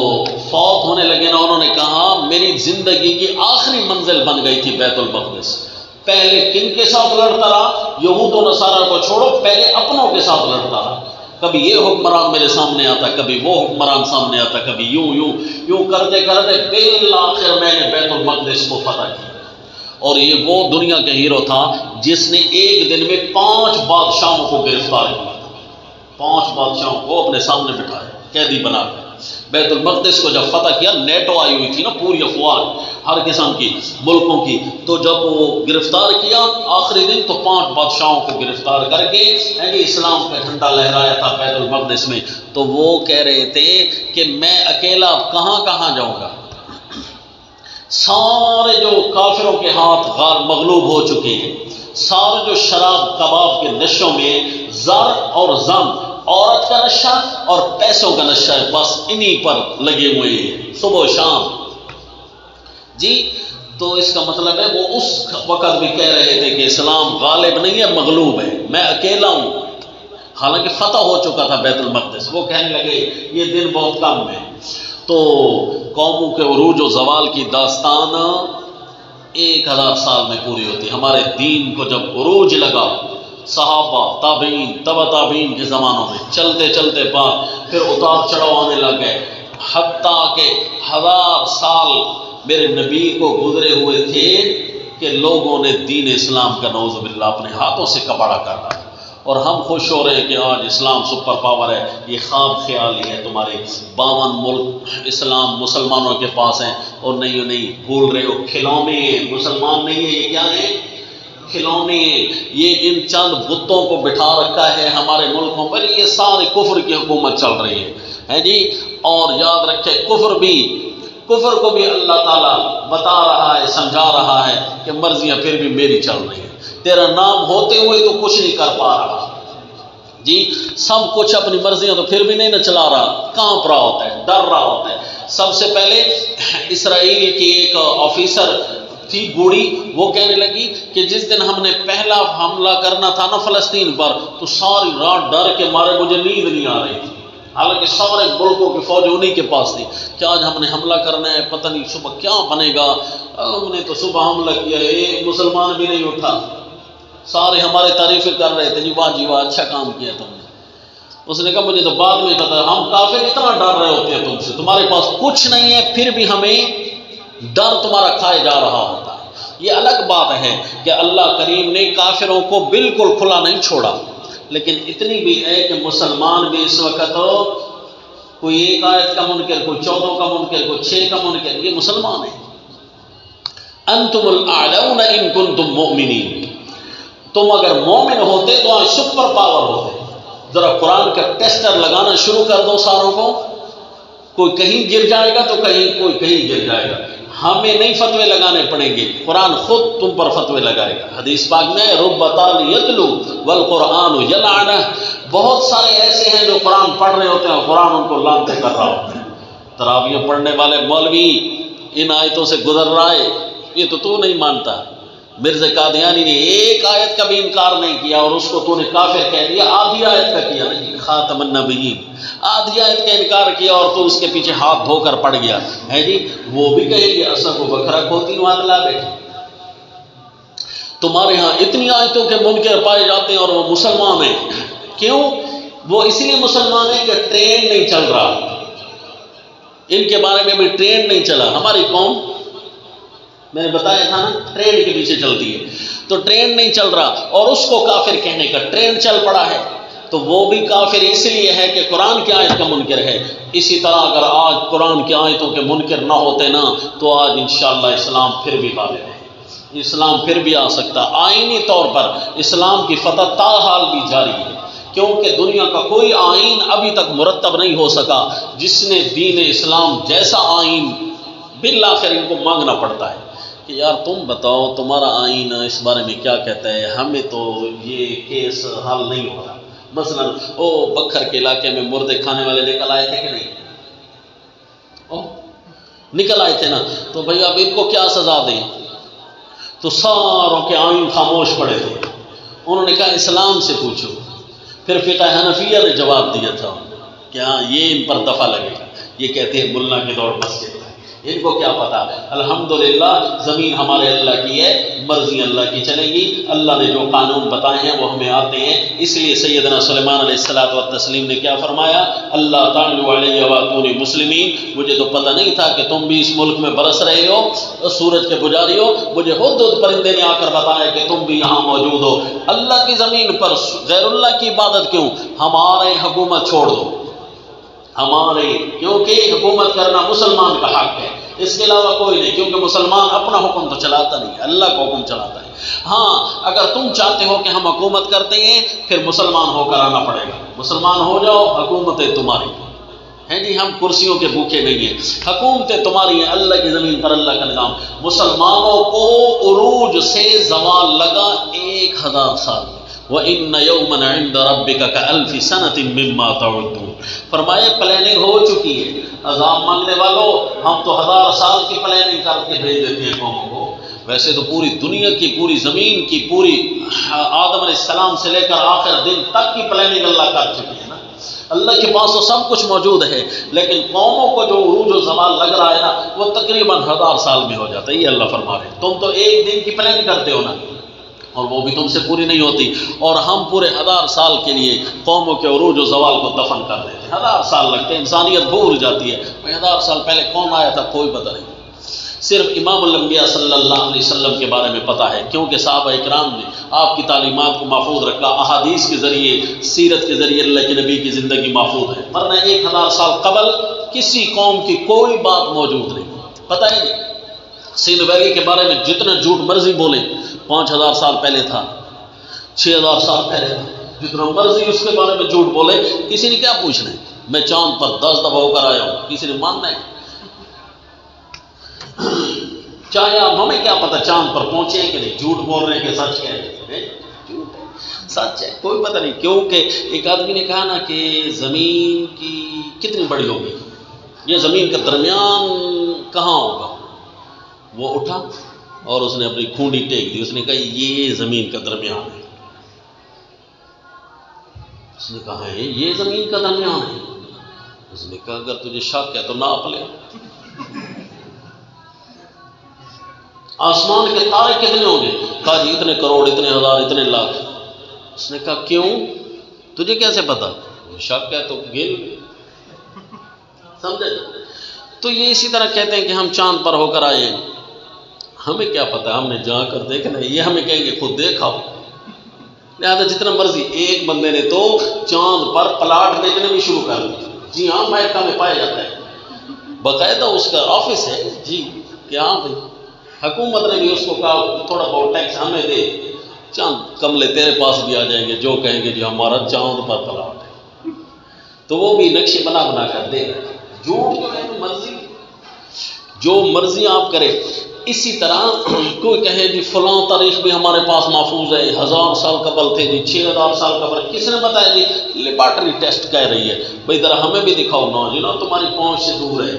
فوت ہونے لگے نا انہوں نے کہا میری زندگی کی آخری منزل بن گئی تھی بیت المقدس. پہلے کن کے ساتھ لڑتا رہا؟ یہود و نصارہ کو چھوڑو، پہلے اپنوں کے ساتھ لڑتا رہا. کبھی یہ حکمران میرے سامنے آتا، کبھی وہ حکمران سامنے آتا، کبھی یوں کرتے کرتے بالآخر میں نے بیت المقدس کو فتح کیا. اور یہ وہ دنیا کا ہیرو تھا جس نے ایک دن میں 5 بادشاہوں کو گرفتار کیا. 5 بادشاہوں کو اپنے سامنے بٹھایا قیدی بنا کر. بیت المقدس کو جب فتح کیا، نیٹو آئی ہوئی تھی نا پوری افواج ہر قسم کی ملکوں کی، تو جب وہ گرفتار کیا آخری دن تو 5 بادشاہوں کو گرفتار کر کے اسلام کا جھنڈا لہرایا تھا بیت المقدس میں. تو وہ کہہ رہے تھے کہ میں اکیلا کہاں کہاں جاؤں گا، سارے جو کافروں کے ہاتھ غار مغلوب ہو چکے ہیں، سارے جو شراب کباب کے نشوں میں زر اور زم، عورت کا نشہ اور پیسوں کا نشہ ہے، بس انہی پر لگے ہوئے ہیں صبح و شام. جی تو اس کا مطلب ہے وہ اس وقت بھی کہہ رہے تھے کہ اسلام غالب نہیں ہے مغلوب ہے، میں اکیلا ہوں. حالانکہ فتح ہو چکا تھا بیت المقدس. وہ کہنے لگے یہ دن بہت کم ہے. تو قوموں کے عروج و زوال کی داستان 1000 سال میں پوری ہوتی. ہمارے دین کو جب عروج لگا صحابہ تابعین تبع تابعین کے زمانوں میں چلتے چلتے بعد پھر اتار چڑھاؤ آنے لگ گئے، حتیٰ کہ 1000 سال میرے نبی کو گزرے ہوئے تھے کہ لوگوں نے دین اسلام کا نعوذ باللہ اپنے ہاتھوں سے کباڑا کر رہا. اور ہم خوش ہو رہے ہیں کہ آج اسلام سپر پاور ہے. یہ خواب خیالی ہے تمہارے. 52 ملک اسلام مسلمانوں کے پاس ہیں، اور نہیں بھول رہے ہو کھلونے ہیں، مسلمان نہیں ہے یہ کیا ہے؟ کھلونے. یہ ان چند بتوں کو بٹھا رکھا ہے ہمارے ملکوں پر، یہ سارے کفر کی حکومت چل رہی ہے جی. اور یاد رکھے کفر کو بھی اللہ تعالیٰ بتا رہا ہے، سمجھا رہا ہے کہ مرضیاں پھر بھی میری چل رہی ہیں. تیرا نام ہوتے ہوئے تو کچھ نہیں کر پا رہا جی، سب کچھ اپنی مرضیاں تو پھر بھی نہیں نہ چلا رہا، کانپ رہا ہوتا ہے، ڈر رہا ہوتا ہے. سب سے پہلے اسرائیل کی ایک آفیسر تھی بوڑھی، وہ کہنے لگی کہ جس دن ہم نے پہلا حملہ کرنا تھا نا فلسطین پر تو ساری رات ڈر کے مارے مجھے نیند نہیں آ رہی تھی. حالانکہ سارے ملکوں کی فوج انہی کے پاس تھی کہ آج ہم نے حملہ کرنا ہے، پتہ نہیں صبح کیا بنے گا. ہم نے تو صبح حملہ کیا، ایک مسلمان بھی نہیں اٹھا، سارے ہمارے تعریفیں کر رہے تھے، جی واہ اچھا کام کیا تم نے. اس نے کہا مجھے تو بعد میں پتا، ہم کافر اتنا ڈر رہے ہوتے ہیں تم سے، تمہارے پاس کچھ نہیں ہے پھر بھی ہمیں ڈر تمہارا کھائے جا رہا ہوتا ہے. یہ الگ بات ہے کہ اللہ کریم نے کافروں کو بالکل کھلا نہیں چھوڑا، لیکن اتنی بھی ہے کہ مسلمان بھی اس وقت کوئی ایک آیت کا منکر، کوئی 14 کا منکر، کوئی 6 کا منکر، یہ مسلمان ہے. انتم الاعلون ان کنتم مؤمنین، تم اگر مومن ہوتے تو آج سپر پاور ہوتے. ذرا قرآن کا ٹیسٹر لگانا شروع کر دو ساروں کو، کوئی کہیں گر جائے گا تو کوئی کہیں گر جائے گا. ہمیں نہیں فتوے لگانے پڑیں گے، قرآن خود تم پر فتوے لگائے گا. حدیث پاک میں رب طال یتلو والقرآن یلعنہ، بہت سارے ایسے ہیں جو قرآن پڑھ رہے ہوتے ہیں، قرآن ان کو لعنتیں کر رہا ہوتا ہے. تراویح پڑھنے والے مولوی ان آیتوں سے گزر رہا ہے، یہ تو نہیں مانتا. مرزا قادیانی نے ایک آیت کا بھی انکار نہیں کیا اور اس کو تو نے کافر کہہ دیا. آدھی آیت کا کیا نہیں، خاتم النبیین، آدھی آیت کا انکار کیا اور تو اس کے پیچھے ہاتھ دھو کر پڑ گیا ہے. جی وہ بھی کہیں گے اصل کو بکھرا کھوتی نواد لا بیٹھے. تمہارے ہاں اتنی آیتوں کے منکر پائے جاتے ہیں اور وہ مسلمان ہیں. کیوں؟ وہ اس لیے مسلمان ہیں کہ ٹرین نہیں چل رہا، ان کے بارے میں بھی ٹرین نہیں چلا. ہماری قوم میں نے بتایا تھا نا ٹرین کے پیچھے چلتی ہے، تو ٹرین نہیں چل رہا اور اس کو کافر کہنے کا ٹرین چل پڑا ہے، تو وہ بھی کافر اس لیے ہے کہ قرآن کی آیت کا منکر ہے. اسی طرح اگر آج قرآن کی آیتوں کے منکر نہ ہوتے نا تو آج انشاءاللہ اسلام پھر بھی غالب ہے، اسلام پھر بھی آ سکتا. آئینی طور پر اسلام کی فتح تاحال بھی جاری ہے، کیونکہ دنیا کا کوئی آئین ابھی تک مرتب نہیں ہو سکا جس نے دین اسلام جیسا آئین. بالآخر ان کو مانگنا پڑتا ہے کہ یار تم بتاؤ تمہارا آئین اس بارے میں کیا کہتا ہے، ہمیں تو یہ کیس حل نہیں ہو رہا. مثلا بکھر کے علاقے میں مردے کھانے والے نکل آئے تھے کہ نہیں؟ نکل آئے تھے نا، تو بھئی اب ان کو کیا سزا دیں؟ تو ساروں کے آئین خاموش پڑے تھے. انہوں نے کہا اسلام سے پوچھو. پھر فقہ حنفیہ نے جواب دیا تھا کہ ہاں یہ ان پر دفع لگے گا. یہ کہتے ہیں ملا کے دور مسجد، ان کو کیا پتا. الحمدللہ زمین ہمارے اللہ کی ہے، مرضی اللہ کی چلے گی. اللہ نے جو قانون بتائے ہیں وہ ہمیں آتے ہیں. اس لیے سیدنا سلیمان علیہ الصلوۃ والتسلیم نے کیا فرمایا؟ اللہ تعالیٰ علیہ واتونی مسلمین. مجھے تو پتہ نہیں تھا کہ تم بھی اس ملک میں برس رہے ہو، سورج کے پجاری ہو. مجھے ہدہد پرندے نے آ کر بتایا کہ تم بھی یہاں موجود ہو. اللہ کی زمین پر غیر اللہ کی عبادت کیوں؟ ہمارے حکومت چھوڑ دو، ہمارے، کیونکہ حکومت کرنا مسلمان کا حق ہے، اس کے علاوہ کوئی نہیں. کیونکہ مسلمان اپنا حکم تو چلاتا نہیں، اللہ کا حکم چلاتا ہے. ہاں اگر تم چاہتے ہو کہ ہم حکومت کرتے ہیں پھر مسلمان ہو کر آنا پڑے گا. مسلمان ہو جاؤ، حکومتیں تمہاری ہیں. جی ہم کرسیوں کے بھوکے نہیں ہیں، حکومتیں تمہاری ہیں. اللہ کی زمین پر اللہ کا نظام. مسلمانوں کو عروج سے زوال لگا 1000 سال. وَإِنَّ يَوْمًا عِنْدَ رَبِّكَ كَأَلْفِ سَنَةٍ مِّمَّا تَعُدُّونَ. فرمائے پلاننگ ہو چکی ہے. عذاب مانگنے والوں، ہم تو 1000 سال کی پلاننگ کر کے بھیج دیتے ہیں قوموں کو. ویسے تو پوری دنیا کی، پوری زمین کی، پوری آدم علیہ السلام سے لے کر آخر دن تک کی پلاننگ اللہ کر چکی ہے نا. اللہ کے پاس تو سب کچھ موجود ہے، لیکن قوموں کو جو عروج و زوال لگ رہا ہے نا وہ تقریباً 1000 سال میں ہو جاتا ہے. یہ اللہ فرما رہے ہیں. تم تو ایک دن کی پلاننگ کرتے ہو نا، اور وہ بھی تم سے پوری نہیں ہوتی، اور ہم پورے 1000 سال کے لیے قوموں کے عروج و زوال کو دفن کر دیتے ہیں. 1000 سال لگتے ہیں، انسانیت بھول جاتی ہے. 1000 سال پہلے کون آیا تھا کوئی پتہ نہیں. صرف امام الانبیاء صلی اللہ علیہ وسلم کے بارے میں پتہ ہے، کیونکہ صحابہ اکرام نے آپ کی تعلیمات کو محفوظ رکھا. احادیث کے ذریعے، سیرت کے ذریعے اللہ کے نبی کی زندگی محفوظ ہے. ورنہ 1000 سال قبل کسی قوم کی کوئی بات موجود نہیں. پتہ ہے سندھ ویلی کے بارے میں جتنا جھوٹ مرضی بولیں، 5000 سال پہلے تھا، 6000 سال پہلے تھا. جتنا مرضی اس کے بارے میں جھوٹ بولے، کسی نے کیا پوچھنا ہے. میں چاند پر 10 دفعہ ہو کر آیا ہوں، کسی نے ماننا ہے؟ چاہے آپ، ہمیں کیا پتہ چاند پر پہنچے کہ نہیں. جھوٹ بول رہے ہیں کہ سچ کہہ رہے ہیں. جھوٹ ہے سچ ہے کوئی پتہ نہیں. کیونکہ ایک آدمی نے کہا نا کہ زمین کی کتنی بڑی ہوگی، یہ زمین کا درمیان کہاں ہوگا. وہ اٹھا اور اس نے اپنی کھونڈی ٹیک دی. اس نے کہا یہ زمین کا درمیان ہے. اس نے کہا ہے یہ زمین کا درمیان ہے. نے کہا اگر تجھے شک ہے تو ناپ لے، آسمان کے تارے کتنے ہوں گے؟ کہا جی اتنے کروڑ، اتنے ہزار، اتنے لاکھ۔ اس نے کہا کیوں؟ تجھے کیسے پتا؟ شک ہے تو گن، سمجھے؟ تو یہ اسی طرح کہتے ہیں کہ ہم چاند پر ہو کر آئے ہیں، ہمیں کیا پتا، ہم نے جا کر دیکھنا ہے، یہ ہمیں کہیں گے خود دیکھا ہو۔ لہٰذا جتنا مرضی، ایک بندے نے تو چاند پر پلاٹ بیچنے بھی شروع کر دیا۔ جی ہاں، امریکہ میں پایا جاتا ہے، باقاعدہ اس کا آفس ہے جی، کہ ہاں بھائی حکومت نے بھی اس کو کہا تھوڑا بہت ٹیکس ہمیں دے، چاند کملے تیرے پاس بھی آ جائیں گے جو کہیں گے جی ہمارا چاند پر پلاٹ ہے، تو وہ بھی نقشے بنا بنا کر دے رہے۔ جھوٹ جو ہے تو مرضی، جو مرضی آپ کرے۔ اسی طرح کوئی کہے جی فلاں تاریخ بھی ہمارے پاس محفوظ ہے، 1000 سال قبل تھے جی، 6000 سال قبل، کس نے بتایا جی؟ لیبارٹری ٹیسٹ کہہ رہی ہے، بھائی ذرا ہمیں بھی دکھاؤ نا جی، نا تمہاری پہنچ سے دور ہے۔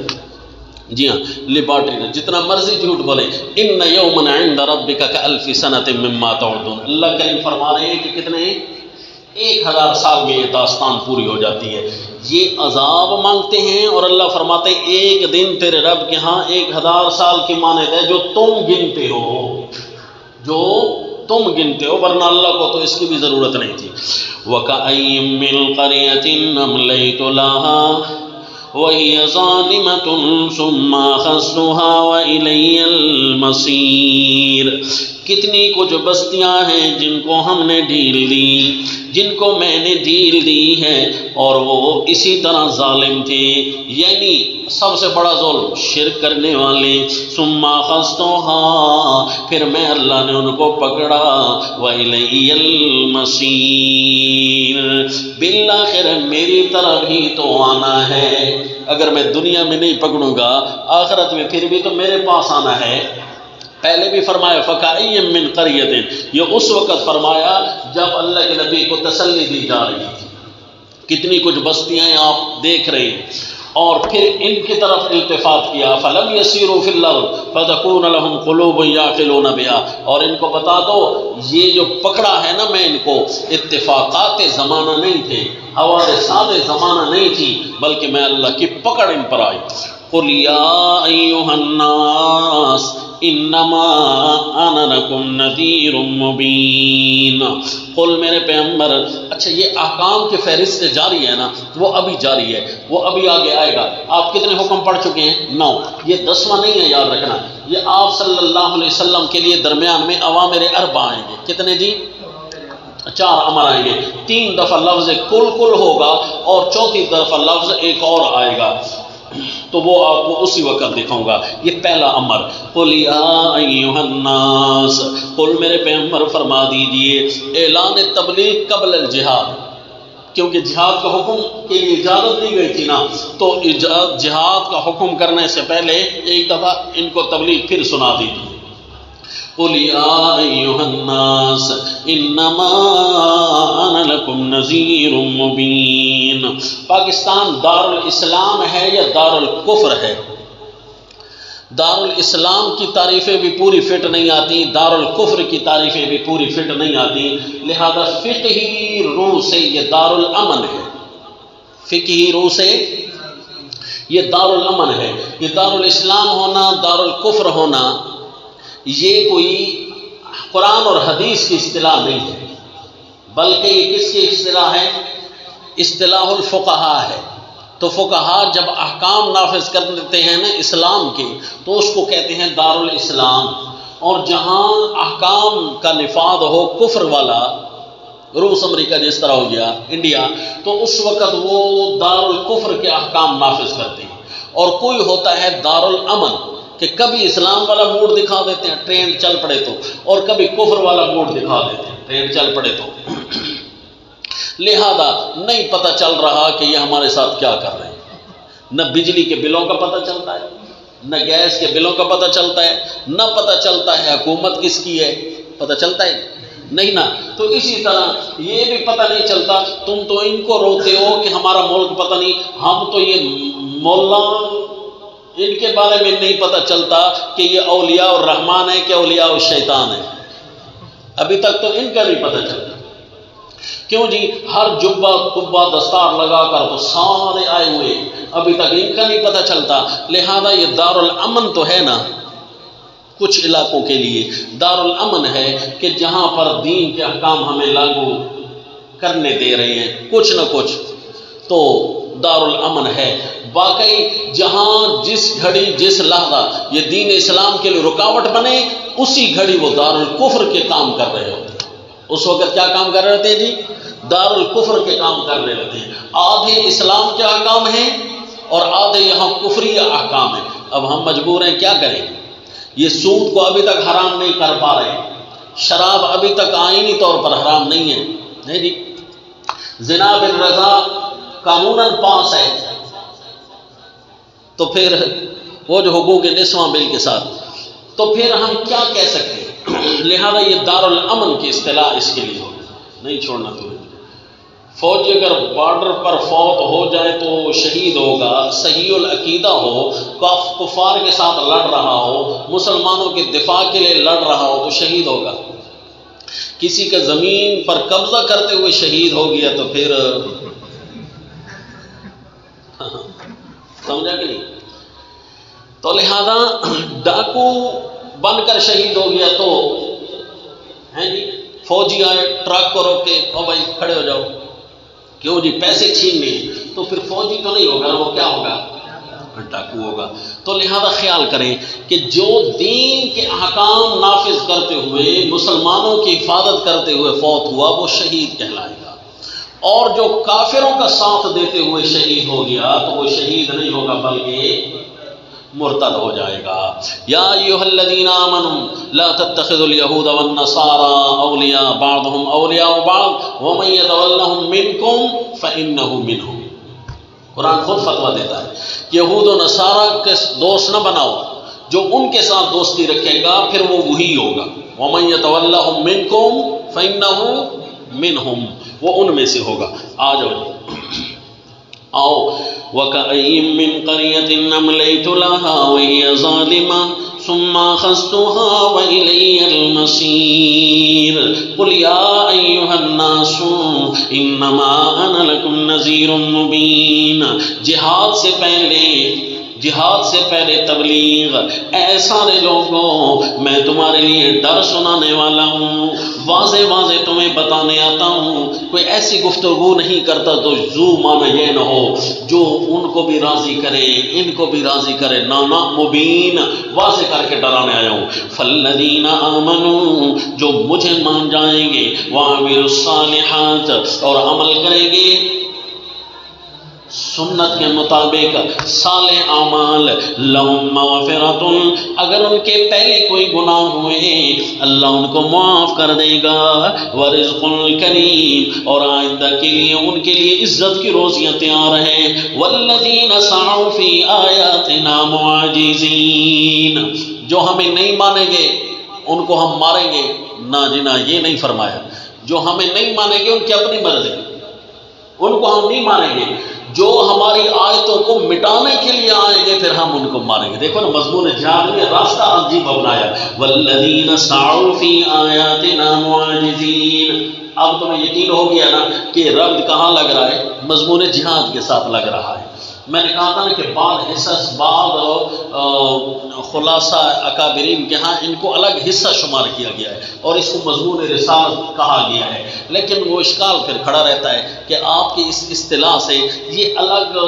جی ہاں، لیبارٹری نے جتنا مرضی جھوٹ بولے، ان یوما عند ربک کالف سنۃ مما تعدون، اللہ کریم فرما رہے ہیں کہ کتنے 1000 سال میں یہ داستان پوری ہو جاتی ہے۔ یہ عذاب مانگتے ہیں اور اللہ فرماتے ہیں ایک دن تیرے رب کے ہاں 1000 سال کی مانند ہے جو تم گنتے ہو، جو تم گنتے ہو، ورنہ اللہ کو تو اس کی بھی ضرورت نہیں تھی۔ وَكَأَيٍّ مِّن قَرْيَةٍ أَمْلَيْتُ لَهَا وَهِيَ ظَالِمَةٌ ثُمَّ أَخَذْتُهَا وَإِلَيَّ الْمَصِيرُ، کتنی کچھ بستیاں ہیں جن کو ہم نے ڈھیل دی، جن کو میں نے ڈھیل دی ہے، اور وہ اسی طرح ظالم تھے، یعنی سب سے بڑا ظلم شرک کرنے والے۔ ثم أخذتها، پھر میں اللہ نے ان کو پکڑا، وإلي المصير، بالآخر میری طرف ہی تو آنا ہے۔ اگر میں دنیا میں نہیں پکڑوں گا، آخرت میں پھر بھی تو میرے پاس آنا ہے۔ پہلے بھی فرمایا فَكَأَيٍّ مِّن قَرْيَةٍ، یہ اس وقت فرمایا جب اللہ کے نبی کو تسلی دی جا رہی تھی، کتنی کچھ بستیاں آپ دیکھ رہے ہیں، اور پھر ان کی طرف التفات کیا، فَلَمْ يَسِيرُوا فِي الْأَرْضِ فَتَكُونَ لَهُمْ قُلُوبٌ يَعْقِلُونَ بِهَا، اور ان کو بتا دو یہ جو پکڑا ہے نا میں ان کو، اتفاقات زمانہ نہیں تھے، حوادثات زمانہ نہیں تھی، بلکہ میں اللہ کی پکڑ ان پر آئی۔ قُلْ يَا أَيُّهَا النَّاسُ انما انا لکم نذیر مبین، قل میرے پیغمبر، اچھا یہ احکام کی فہرست جاری ہے نا، وہ ابھی جاری ہے، وہ ابھی آگے آئے گا۔ آپ کتنے حکم پڑھ چکے ہیں؟ 9، یہ 10واں نہیں ہے، یاد رکھنا، یہ آپ صلی اللہ علیہ وسلم کے لیے درمیان میں اوامر اربع آئیں گے۔ کتنے جی؟ 4 امر آئیں گے، 3 دفعہ لفظ کل ہوگا اور 4تھی دفعہ لفظ ایک اور آئے گا، تو وہ آپ کو اسی وقت دکھاؤں گا۔ یہ پہلا امر، قل یا ایھا الناس، قل میرے پیغمبر فرما دیجئے، اعلان تبلیغ قبل الجہاد، کیونکہ جہاد کا حکم کے لیے اجازت دی گئی تھی نا، تو جہاد کا حکم کرنے سے پہلے ایک دفعہ ان کو تبلیغ پھر سنا دیجیے۔ قل یا ایھا الناس انما انا لکم نذیر مبین۔ پاکستان دارالاسلام ہے یا دارالکفر ہے؟ دارالاسلام کی تعریفیں بھی پوری فٹ نہیں آتی، دارالکفر کی تعریفیں بھی پوری فٹ نہیں آتی، لہذا فقہی روح سے یہ دارالامن ہے، فقہی روح سے یہ دارالامن ہے۔ یہ دارالاسلام ہونا، دارالکفر ہونا، یہ کوئی قرآن اور حدیث کی اصطلاح نہیں ہے، بلکہ یہ کس کی اصطلاح ہے؟ اصطلاح الفقہاء ہے۔ تو فقہاء جب احکام نافذ کر دیتے ہیں نا اسلام کے، تو اس کو کہتے ہیں دارالاسلام، اور جہاں احکام کا نفاذ ہو کفر والا، روس امریکہ جس طرح ہو گیا، انڈیا، تو اس وقت وہ دارالکفر کے احکام نافذ کرتے ہیں۔ اور کوئی ہوتا ہے دارالامن، کہ کبھی اسلام والا موڈ دکھا دیتے ہیں، ٹرین چل پڑے تو، اور کبھی کفر والا موڈ دکھا دیتے ہیں، ٹرین چل پڑے تو۔ لہذا نہیں پتہ چل رہا کہ یہ ہمارے ساتھ کیا کر رہے ہیں، نہ بجلی کے بلوں کا پتہ چلتا ہے، نہ گیس کے بلوں کا پتہ چلتا ہے، نہ پتہ چلتا ہے حکومت کس کی ہے، پتہ چلتا ہے نہیں نا۔ تو اسی طرح یہ بھی پتہ نہیں چلتا، تم تو ان کو روتے ہو کہ ہمارا ملک پتہ نہیں، ہم تو یہ مولا، ان کے بارے میں نہیں پتہ چلتا کہ یہ اولیاء الرحمن ہے کہ اولیاء الشیطان ہے، ابھی تک تو ان کا نہیں پتہ چلتا۔ کیوں جی؟ ہر جبہ کبہ دستار لگا کر تو سارے آئے ہوئے، ابھی تک ان کا نہیں پتہ چلتا. لہذا یہ دارالامن تو ہے نا کچھ علاقوں کے لیے، دارالامن ہے کہ جہاں پر دین کے احکام ہمیں لاگو کرنے دے رہے ہیں کچھ نہ کچھ، تو دارالامن ہے. باقی جہاں جس گھڑی جس لحظہ یہ دین اسلام کے لیے رکاوٹ بنے اسی گھڑی وہ دارالکفر کے کام کر رہے ہوتے ہیں. اس وقت کیا کام کر رہے ہوتے ہیں جی؟ دارالکفر کے کام کر رہے ہوتے ہیں. آدھے اسلام کے احکام ہیں اور آدھے یہاں کفری احکام ہیں. اب ہم مجبور ہیں کیا کریں؟ یہ سود کو ابھی تک حرام نہیں کر پا رہے، شراب ابھی تک آئینی طور پر حرام نہیں ہے، نہیں جی. زنا بالرضا قانوناً پاس ہے، تو پھر وہ جو حقوق نسواں بل کے ساتھ، تو پھر ہم کیا کہہ سکتے ہیں؟ لہذا یہ دارالامن کی اصطلاح اس کے لیے ہوگی، نہیں چھوڑنا تمہیں. فوجی اگر بارڈر پر فوت ہو جائے تو شہید ہوگا، صحیح العقیدہ ہو، کفار کے ساتھ لڑ رہا ہو، مسلمانوں کے دفاع کے لیے لڑ رہا ہو تو شہید ہوگا. کسی کا زمین پر قبضہ کرتے ہوئے شہید ہو گیا تو پھر سمجھا کہ نہیں؟ تو لہذا ڈاکو بن کر شہید ہو گیا تو ہیں جی فوجی آئے ٹرک کو روک کے او بھائی کھڑے ہو جاؤ، کیوں جی پیسے چھیننے، تو پھر فوجی تو نہیں ہوگا، وہ کیا ہوگا؟ ڈاکو ہوگا. تو لہذا خیال کریں کہ جو دین کے احکام نافذ کرتے ہوئے مسلمانوں کی حفاظت کرتے ہوئے فوت ہوا وہ شہید کہلائے گا، اور جو کافروں کا ساتھ دیتے ہوئے شہید ہو گیا تو وہ شہید نہیں ہوگا بلکہ مرتد ہو جائے گا. یا ایھا الذین آمنوا لا تتخذوا اليهود والنصارى اولیاء بعضهم اولیاء بعض ومن يتولهم منکم فانه منهم. قرآن خود فتویٰ دیتا ہے کہ یہود و نصارہ کے دوست نہ بناؤ، جو ان کے ساتھ دوستی رکھے گا پھر وہ وہی ہوگا. ومن يتولهم منکم فانه منهم، وہ ان میں سے ہوگا. آ جاؤ آؤ. وَكَأَيِّن مِّن قَرْيَةٍ أَمْلَيْتُ لَهَا وَهِيَ ظَالِمَةٌ ثُمَّ أَخَذْتُهَا وَإِلَيَّ الْمَصِيرُ. قُلْ يَا أَيُّهَا النَّاسُ إِنَّمَا أَنَا لَكُمْ نَذِيرٌ مُّبِينٌ. جہاد سے پہلے تبلیغ. اے سارے لوگوں میں تمہارے لیے ڈر سنانے والا ہوں، واضح واضح تمہیں بتانے آتا ہوں. کوئی ایسی گفتگو نہیں کرتا تو ذو معنی یہ نہ ہو جو ان کو بھی راضی کرے ان کو بھی راضی کرے. نانا مبین، واضح کر کے ڈرانے آیا ہوں. فالذین آمنوا، جو مجھے مان جائیں گے، وعملوا الصالحات، اور عمل کریں گے سنت کے مطابق صالح اعمال، لہم مغفرۃ، اگر ان کے پہلے کوئی گناہ ہوئے اللہ ان کو معاف کر دے گا، ورزق کریم، اور آئندہ کے لیے ان کے لیے عزت کی روزیاں تیار ہیں. والذین سعوا فی آیاتنا معاجزین، جو ہمیں نہیں مانیں گے ان کو ہم ماریں گے. نہ جی نہ، یہ نہیں فرمایا. جو ہمیں نہیں مانیں گے ان کی اپنی مرضی، ان کو ہم نہیں مانیں گے. جو ہماری آیتوں کو مٹانے کے لیے آئیں گے پھر ہم ان کو ماریں گے. دیکھو نا مضمون جہاد میں راستہ عجیب اپنایا. والذین سعوا فی آیاتنا معاجزین. اب تمہیں یقین ہو گیا نا کہ ربط کہاں لگ رہا ہے؟ مضمون جہاد کے ساتھ لگ رہا ہے. میں نے کہا تھا نا کہ بعض حصص بعض خلاصہ اکابرین کے ہاں ان کو الگ حصہ شمار کیا گیا ہے اور اس کو مضمون رسالت کہا گیا ہے. لیکن وہ اشکال پھر کھڑا رہتا ہے کہ آپ کی اس اصطلاح سے یہ الگ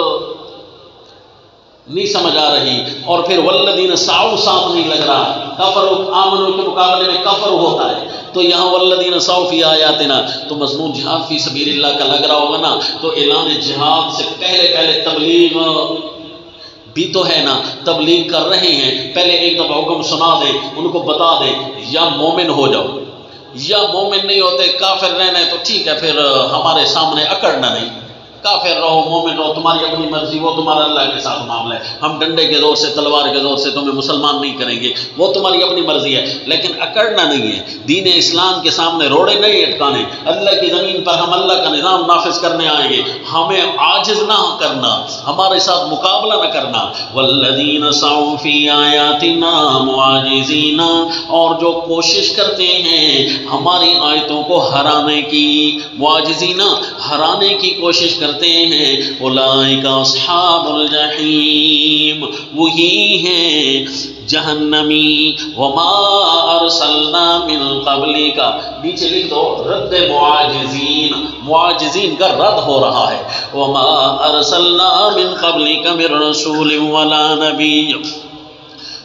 نہیں سمجھ آ رہی، اور پھر والذین سعوا ساتھ نہیں لگ رہا. کفر آمنوا کے مقابلے میں کفر ہوتا ہے، تو یہاں والذین سعوا فی آیاتنا تو مضمون جہاد فی سبیل اللہ کا لگ رہا ہوگا نا. تو اعلان جہاد سے پہلے تبلیغ بھی تو ہے نا، تبلیغ کر رہے ہیں. پہلے ایک دفعہ حکم سنا دیں، ان کو بتا دیں یا مومن ہو جاؤ، یا مومن نہیں ہوتے کافر رہنا ہے تو ٹھیک ہے، پھر ہمارے سامنے اکڑنا نہیں. کافر رہو مومن رہو تمہاری اپنی مرضی، وہ تمہارا اللہ کے ساتھ معاملہ ہے. ہم ڈنڈے کے زور سے تلوار کے زور سے تمہیں مسلمان نہیں کریں گے، وہ تمہاری اپنی مرضی ہے، لیکن اکڑنا نہیں ہے. دین اسلام کے سامنے روڑے نہیں اٹکانے. اللہ کی زمین پر ہم اللہ کا نظام نافذ کرنے آئیں گے، ہمیں عاجز نہ کرنا، ہمارے ساتھ مقابلہ نہ کرنا. والذین سعوا فی آیاتنا معاجزین، اور جو کوشش کرتے ہیں ہماری آیتوں کو ہرانے کی، معاجزین ہرانے کی کوشش کرتے ہیں اولئک اصحاب الجحیم، وہی ہیں جہنمی۔ وما ارسلنا من قبلک، نیچے لکھ دو رد معاجزین، معاجزین کا رد ہو رہا ہے۔ وما ارسلنا من قبلک من رسول ولا نبی،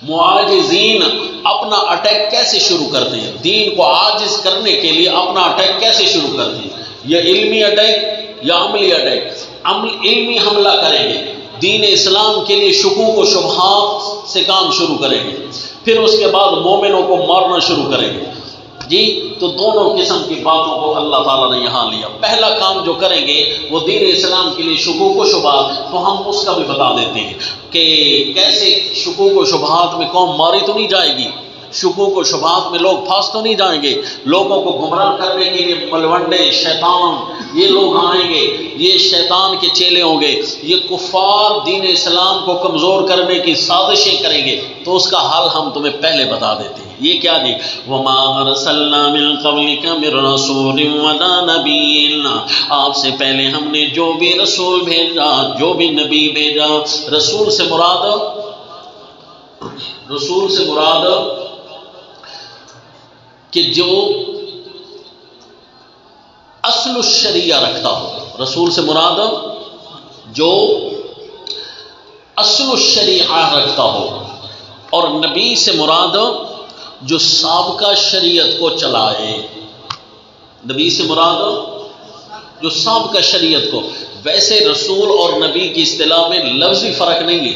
معاجزین اپنا اٹیک کیسے شروع کرتے ہیں؟ دین کو عاجز کرنے کے لیے اپنا اٹیک کیسے شروع کرتے ہیں؟ یا علمی اٹیک یا عملی اٹیک؟ علمی حملہ کریں گے، دین اسلام کے لیے شکوک و شبہات سے کام شروع کریں گے، پھر اس کے بعد مومنوں کو مارنا شروع کریں گے جی۔ تو دونوں قسم کی باتوں کو اللہ تعالیٰ نے یہاں لیا۔ پہلا کام جو کریں گے وہ دین اسلام کے لیے شکوک و شبہات، تو ہم اس کا بھی بتا دیتے ہیں کہ کیسے شکوک و شبہات میں قوم ماری تو نہیں جائے گی، شکوک و شبہات میں لوگ پھنس تو نہیں جائیں گے، لوگوں کو گمراہ کرنے کے لیے ملوڈے شیطان یہ لوگ آئیں گے، یہ شیطان کے چیلے ہوں گے، یہ کفار دین اسلام کو کمزور کرنے کی سازشیں کریں گے، تو اس کا حل ہم تمہیں پہلے بتا دیتے ہیں۔ یہ کیا جی؟ وما ارسلنا من قبلک من رسول ولا نبی، آپ سے پہلے ہم نے جو بھی رسول بھیجا، جو بھی نبی بھیجا، رسول سے مراد کہ جو اصل الشریعہ رکھتا ہو، رسول سے مراد جو اصل الشریعہ رکھتا ہو، اور نبی سے مراد جو سابقہ شریعت کو چلائے۔ نبی سے مراد جو سابقہ شریعت کو، ویسے رسول اور نبی کی اصطلاح میں لفظی فرق نہیں ہے۔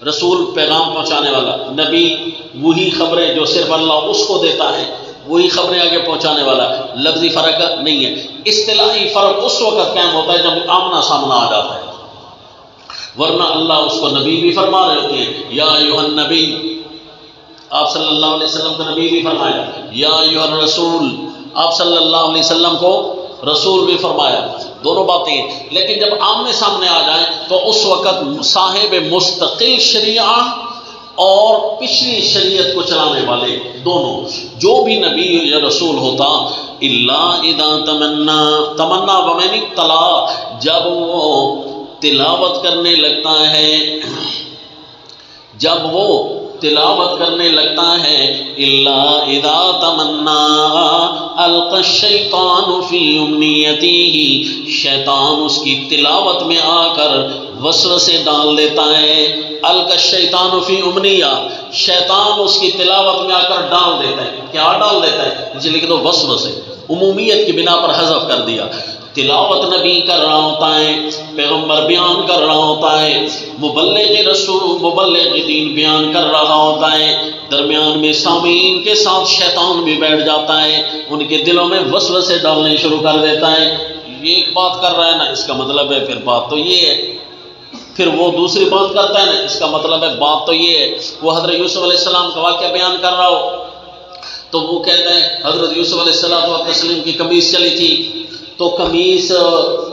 رسول پیغام پہنچانے والا، نبی وہی خبریں جو صرف اللہ اس کو دیتا ہے، وہی خبریں آگے پہنچانے والا، لفظی فرق نہیں ہے۔ اصطلاحی فرق اس وقت قائم ہوتا ہے جب آمنا سامنا آ جاتا ہے، ورنہ اللہ اس کو نبی بھی فرما رہے ہوتے ہیں، یا ایھا النبی، آپ صلی اللہ علیہ وسلم کو نبی بھی فرمایا، یا ایھا الرسول، آپ صلی اللہ علیہ وسلم کو رسول بھی فرمایا، دونوں باتیں ہیں۔ لیکن جب آمنے سامنے آ جائیں تو اس وقت صاحب مستقل شریعہ اور پچھلی شریعت کو چلانے والے دونوں، جو بھی نبی یا رسول ہوتا، اللہ اذا تمنا، تمنا بمعنی تلا، جب وہ تلاوت کرنے لگتا ہے، جب وہ تلاوت کرنے لگتا ہے، اللہ اذا تمنا القى الشیطان فی امنیتہ، شیطان اس کی تلاوت میں آ کر وسوسے ڈال دیتا ہے۔ القى الشیطان فی امنیہ، شیطان اس کی تلاوت میں آ کر ڈال دیتا ہے۔ کیا ڈال دیتا ہے؟ مجھے لکھ دو وسوسے، عمومیت کی بنا پر حذف کر دیا۔ تلاوت نبی کر رہا ہوتا ہے، پیغمبر بیان کر رہا ہوتا ہے، مبلغ رسول مبلغ دین بیان کر رہا ہوتا ہے، درمیان میں سامعین کے ساتھ شیطان بھی بیٹھ جاتا ہے، ان کے دلوں میں وسوسے ڈالنے شروع کر دیتا ہے۔ یہ ایک بات کر رہا ہے نا، اس کا مطلب ہے پھر بات تو یہ ہے، پھر وہ دوسری بات کرتا ہے نا، اس کا مطلب ہے بات تو یہ ہے۔ وہ حضرت یوسف علیہ السلام کا واقعہ بیان کر رہا ہو تو وہ کہتا ہے حضرت یوسف علیہ السلام کی قمیص چلی تھی، تو قمیص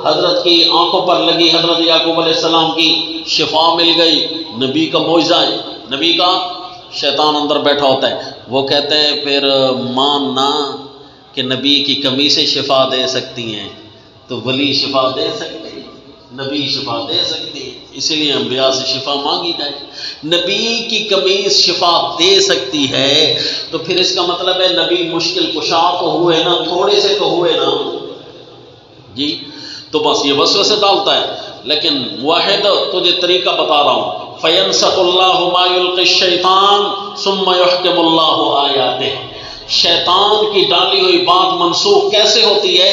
حضرت کی آنکھوں پر لگی، حضرت یعقوب علیہ السلام کی شفا مل گئی، نبی کا معجزہ ہے، نبی کا، شیطان اندر بیٹھا ہوتا ہے، وہ کہتے ہیں پھر ماننا کہ نبی کی قمیصیں شفا دے سکتی ہیں تو ولی شفا دے سکتے ہیں، نبی شفا دے سکتے ہیں، اسی لیے انبیاء سے شفا مانگی جائے۔ نبی کی قمیص شفا دے سکتی ہے تو پھر اس کا مطلب ہے نبی مشکل کشا تو ہوئے نا، تھوڑے سے تو ہوئے نا جی۔ تو بس یہ وسوسے ڈالتا ہے، لیکن واحد تجھے طریقہ بتا رہا ہوں، فَيَنْسَخُ اللَّهُ مَا يُلْقِي الشَّيْطَانُ ثُمَّ يُحْكِمُ اللَّهُ آيَاتِهِ، شیطان کی ڈالی ہوئی بات منسوخ کیسے ہوتی ہے؟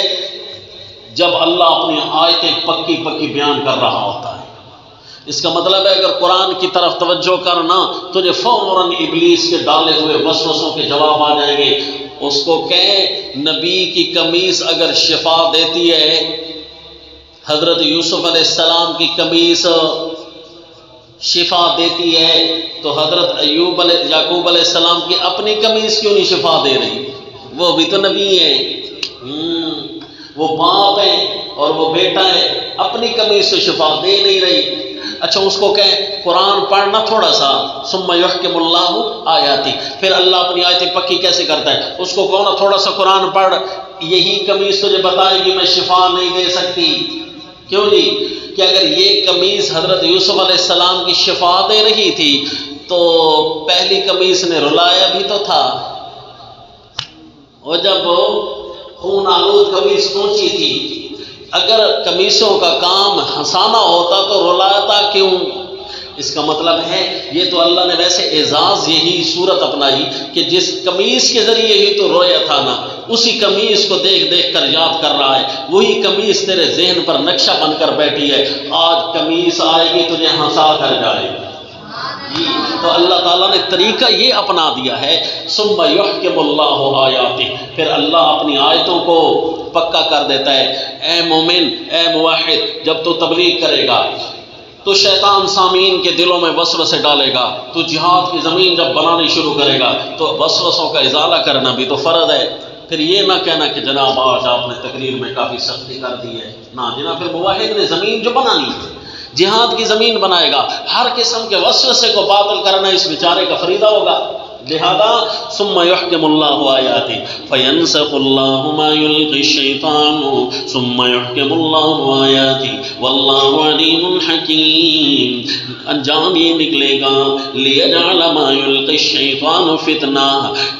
جب اللہ اپنی آیتیں پکی پکی بیان کر رہا ہوتا ہے۔ اس کا مطلب ہے اگر قرآن کی طرف توجہ کرنا، تجھے فوراً ابلیس کے ڈالے ہوئے وسوسوں کے جواب آ جائیں گے۔ اس کو کہیں نبی کی قمیص اگر شفا دیتی ہے، حضرت یوسف علیہ السلام کی قمیص شفا دیتی ہے، تو حضرت یعقوب علیہ السلام کی اپنی قمیص کیوں نہیں شفا دے رہی؟ وہ بھی تو نبی ہیں، وہ باپ ہے اور وہ بیٹا ہے، اپنی قمیص تو شفا دے نہیں رہی۔ اچھا اس کو کہیں قرآن پڑھنا تھوڑا سا، ثم یحکم اللہ آیاتی، پھر اللہ اپنی آیتیں پکی کیسے کرتا ہے؟ اس کو کہو نا تھوڑا سا قرآن پڑھ، یہی قمیص تجھے بتائے گی میں شفا نہیں دے سکتی، کیوں جی؟ کہ اگر یہ قمیص حضرت یوسف علیہ السلام کی شفا دے رہی تھی تو پہلی قمیص نے رلایا بھی تو تھا، اور جب خون آلود قمیص پہنچی تھی، اگر قمیصوں کا کام ہنسانا ہوتا تو رلاتا کیوں؟ اس کا مطلب ہے یہ تو اللہ نے ویسے اعزاز یہی صورت اپنائی کہ جس قمیص کے ذریعے ہی تو رویا تھا نا، اسی قمیص کو دیکھ دیکھ کر یاد کر رہا ہے، وہی قمیص تیرے ذہن پر نقشہ بن کر بیٹھی ہے، آج قمیص آئے گی تجھے ہنسا کر جائے گی۔ جی تو اللہ تعالیٰ نے طریقہ یہ اپنا دیا ہے، ثم یحکم اللہ آیاتہ، پھر اللہ اپنی آیتوں کو پکا کر دیتا ہے۔ اے مومن، اے موحد، جب تو تبلیغ کرے گا تو شیطان سامعین کے دلوں میں وسوسے ڈالے گا، تو جہاد کی زمین جب بنانی شروع کرے گا تو وسوسوں کا ازالہ کرنا بھی تو فرض ہے۔ پھر یہ نہ کہنا کہ جناب آج آپ نے تقریر میں کافی سختی کر دی ہے، نہ جناب، پھر موحد نے زمین جو بنانی ہے، جہاد کی زمین بنائے گا، ہر قسم کے وسوسے کو باطل کرنا اس بیچارے کا فریضہ ہوگا۔ لہذا ثم یحکم اللہ آیاتہ فینسخ اللہ ما یلقی الشیطان ثم یحکم اللہ آیاتہ واللہ علیم حکیم۔ انجام یہ نکلے گا لیجعل ما یلقی الشیطان فتنہ،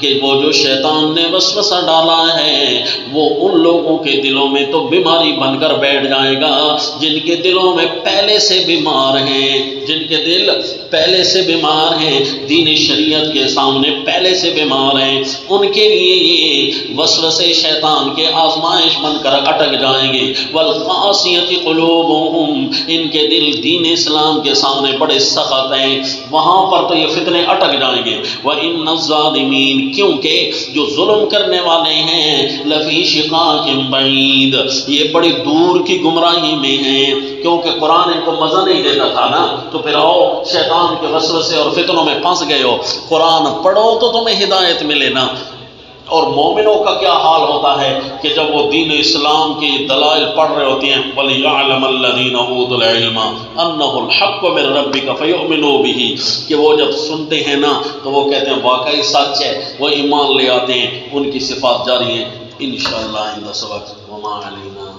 کہ وہ جو شیطان نے وسوسہ ڈالا ہے وہ ان لوگوں کے دلوں میں تو بیماری بن کر بیٹھ جائے گا جن کے دلوں میں پہلے سے بیمار ہیں، جن کے دل پہلے سے بیمار ہیں، دین شریعت کے سامنے پہلے سے بیمار ہیں، ان کے لیے یہ وسوسے شیطان کے آزمائش بن کر اٹک جائیں گے۔ والقاسیۃ قلوبہم، ان کے دل دین اسلام کے سامنے بڑے سخت ہیں، وہاں پر تو یہ فتنے اٹک جائیں گے۔ وَإِنَّ الظَّالِمِينَ، کیونکہ جو ظلم کرنے والے ہیں، لفی شقاق بعید، یہ بڑی دور کی گمراہی میں ہیں، کیونکہ قرآن ان کو مزہ نہیں دیتا تھا نا، تو پھر آؤ شیطان کے وسوسے اور فتنوں میں پھنس گئے ہو، قرآن پڑھو تو تمہیں ہدایت ملے نا۔ اور مومنوں کا کیا حال ہوتا ہے کہ جب وہ دین اسلام کی دلائل پڑھ رہے ہوتے ہیں، وَلِيَعْلَمَ الَّذِينَ أُوتُوا الْعِلْمَ أَنَّهُ الْحَقُّ مِن رَبِّكَ فَيُؤْمِنُوا بِهِ، کہ وہ جب سنتے ہیں نا تو وہ کہتے ہیں واقعی سچ ہے، وہ ایمان لے آتے ہیں، ان کی صفات جاری ہیں۔ انشاءاللہ عند سبق وما علینا۔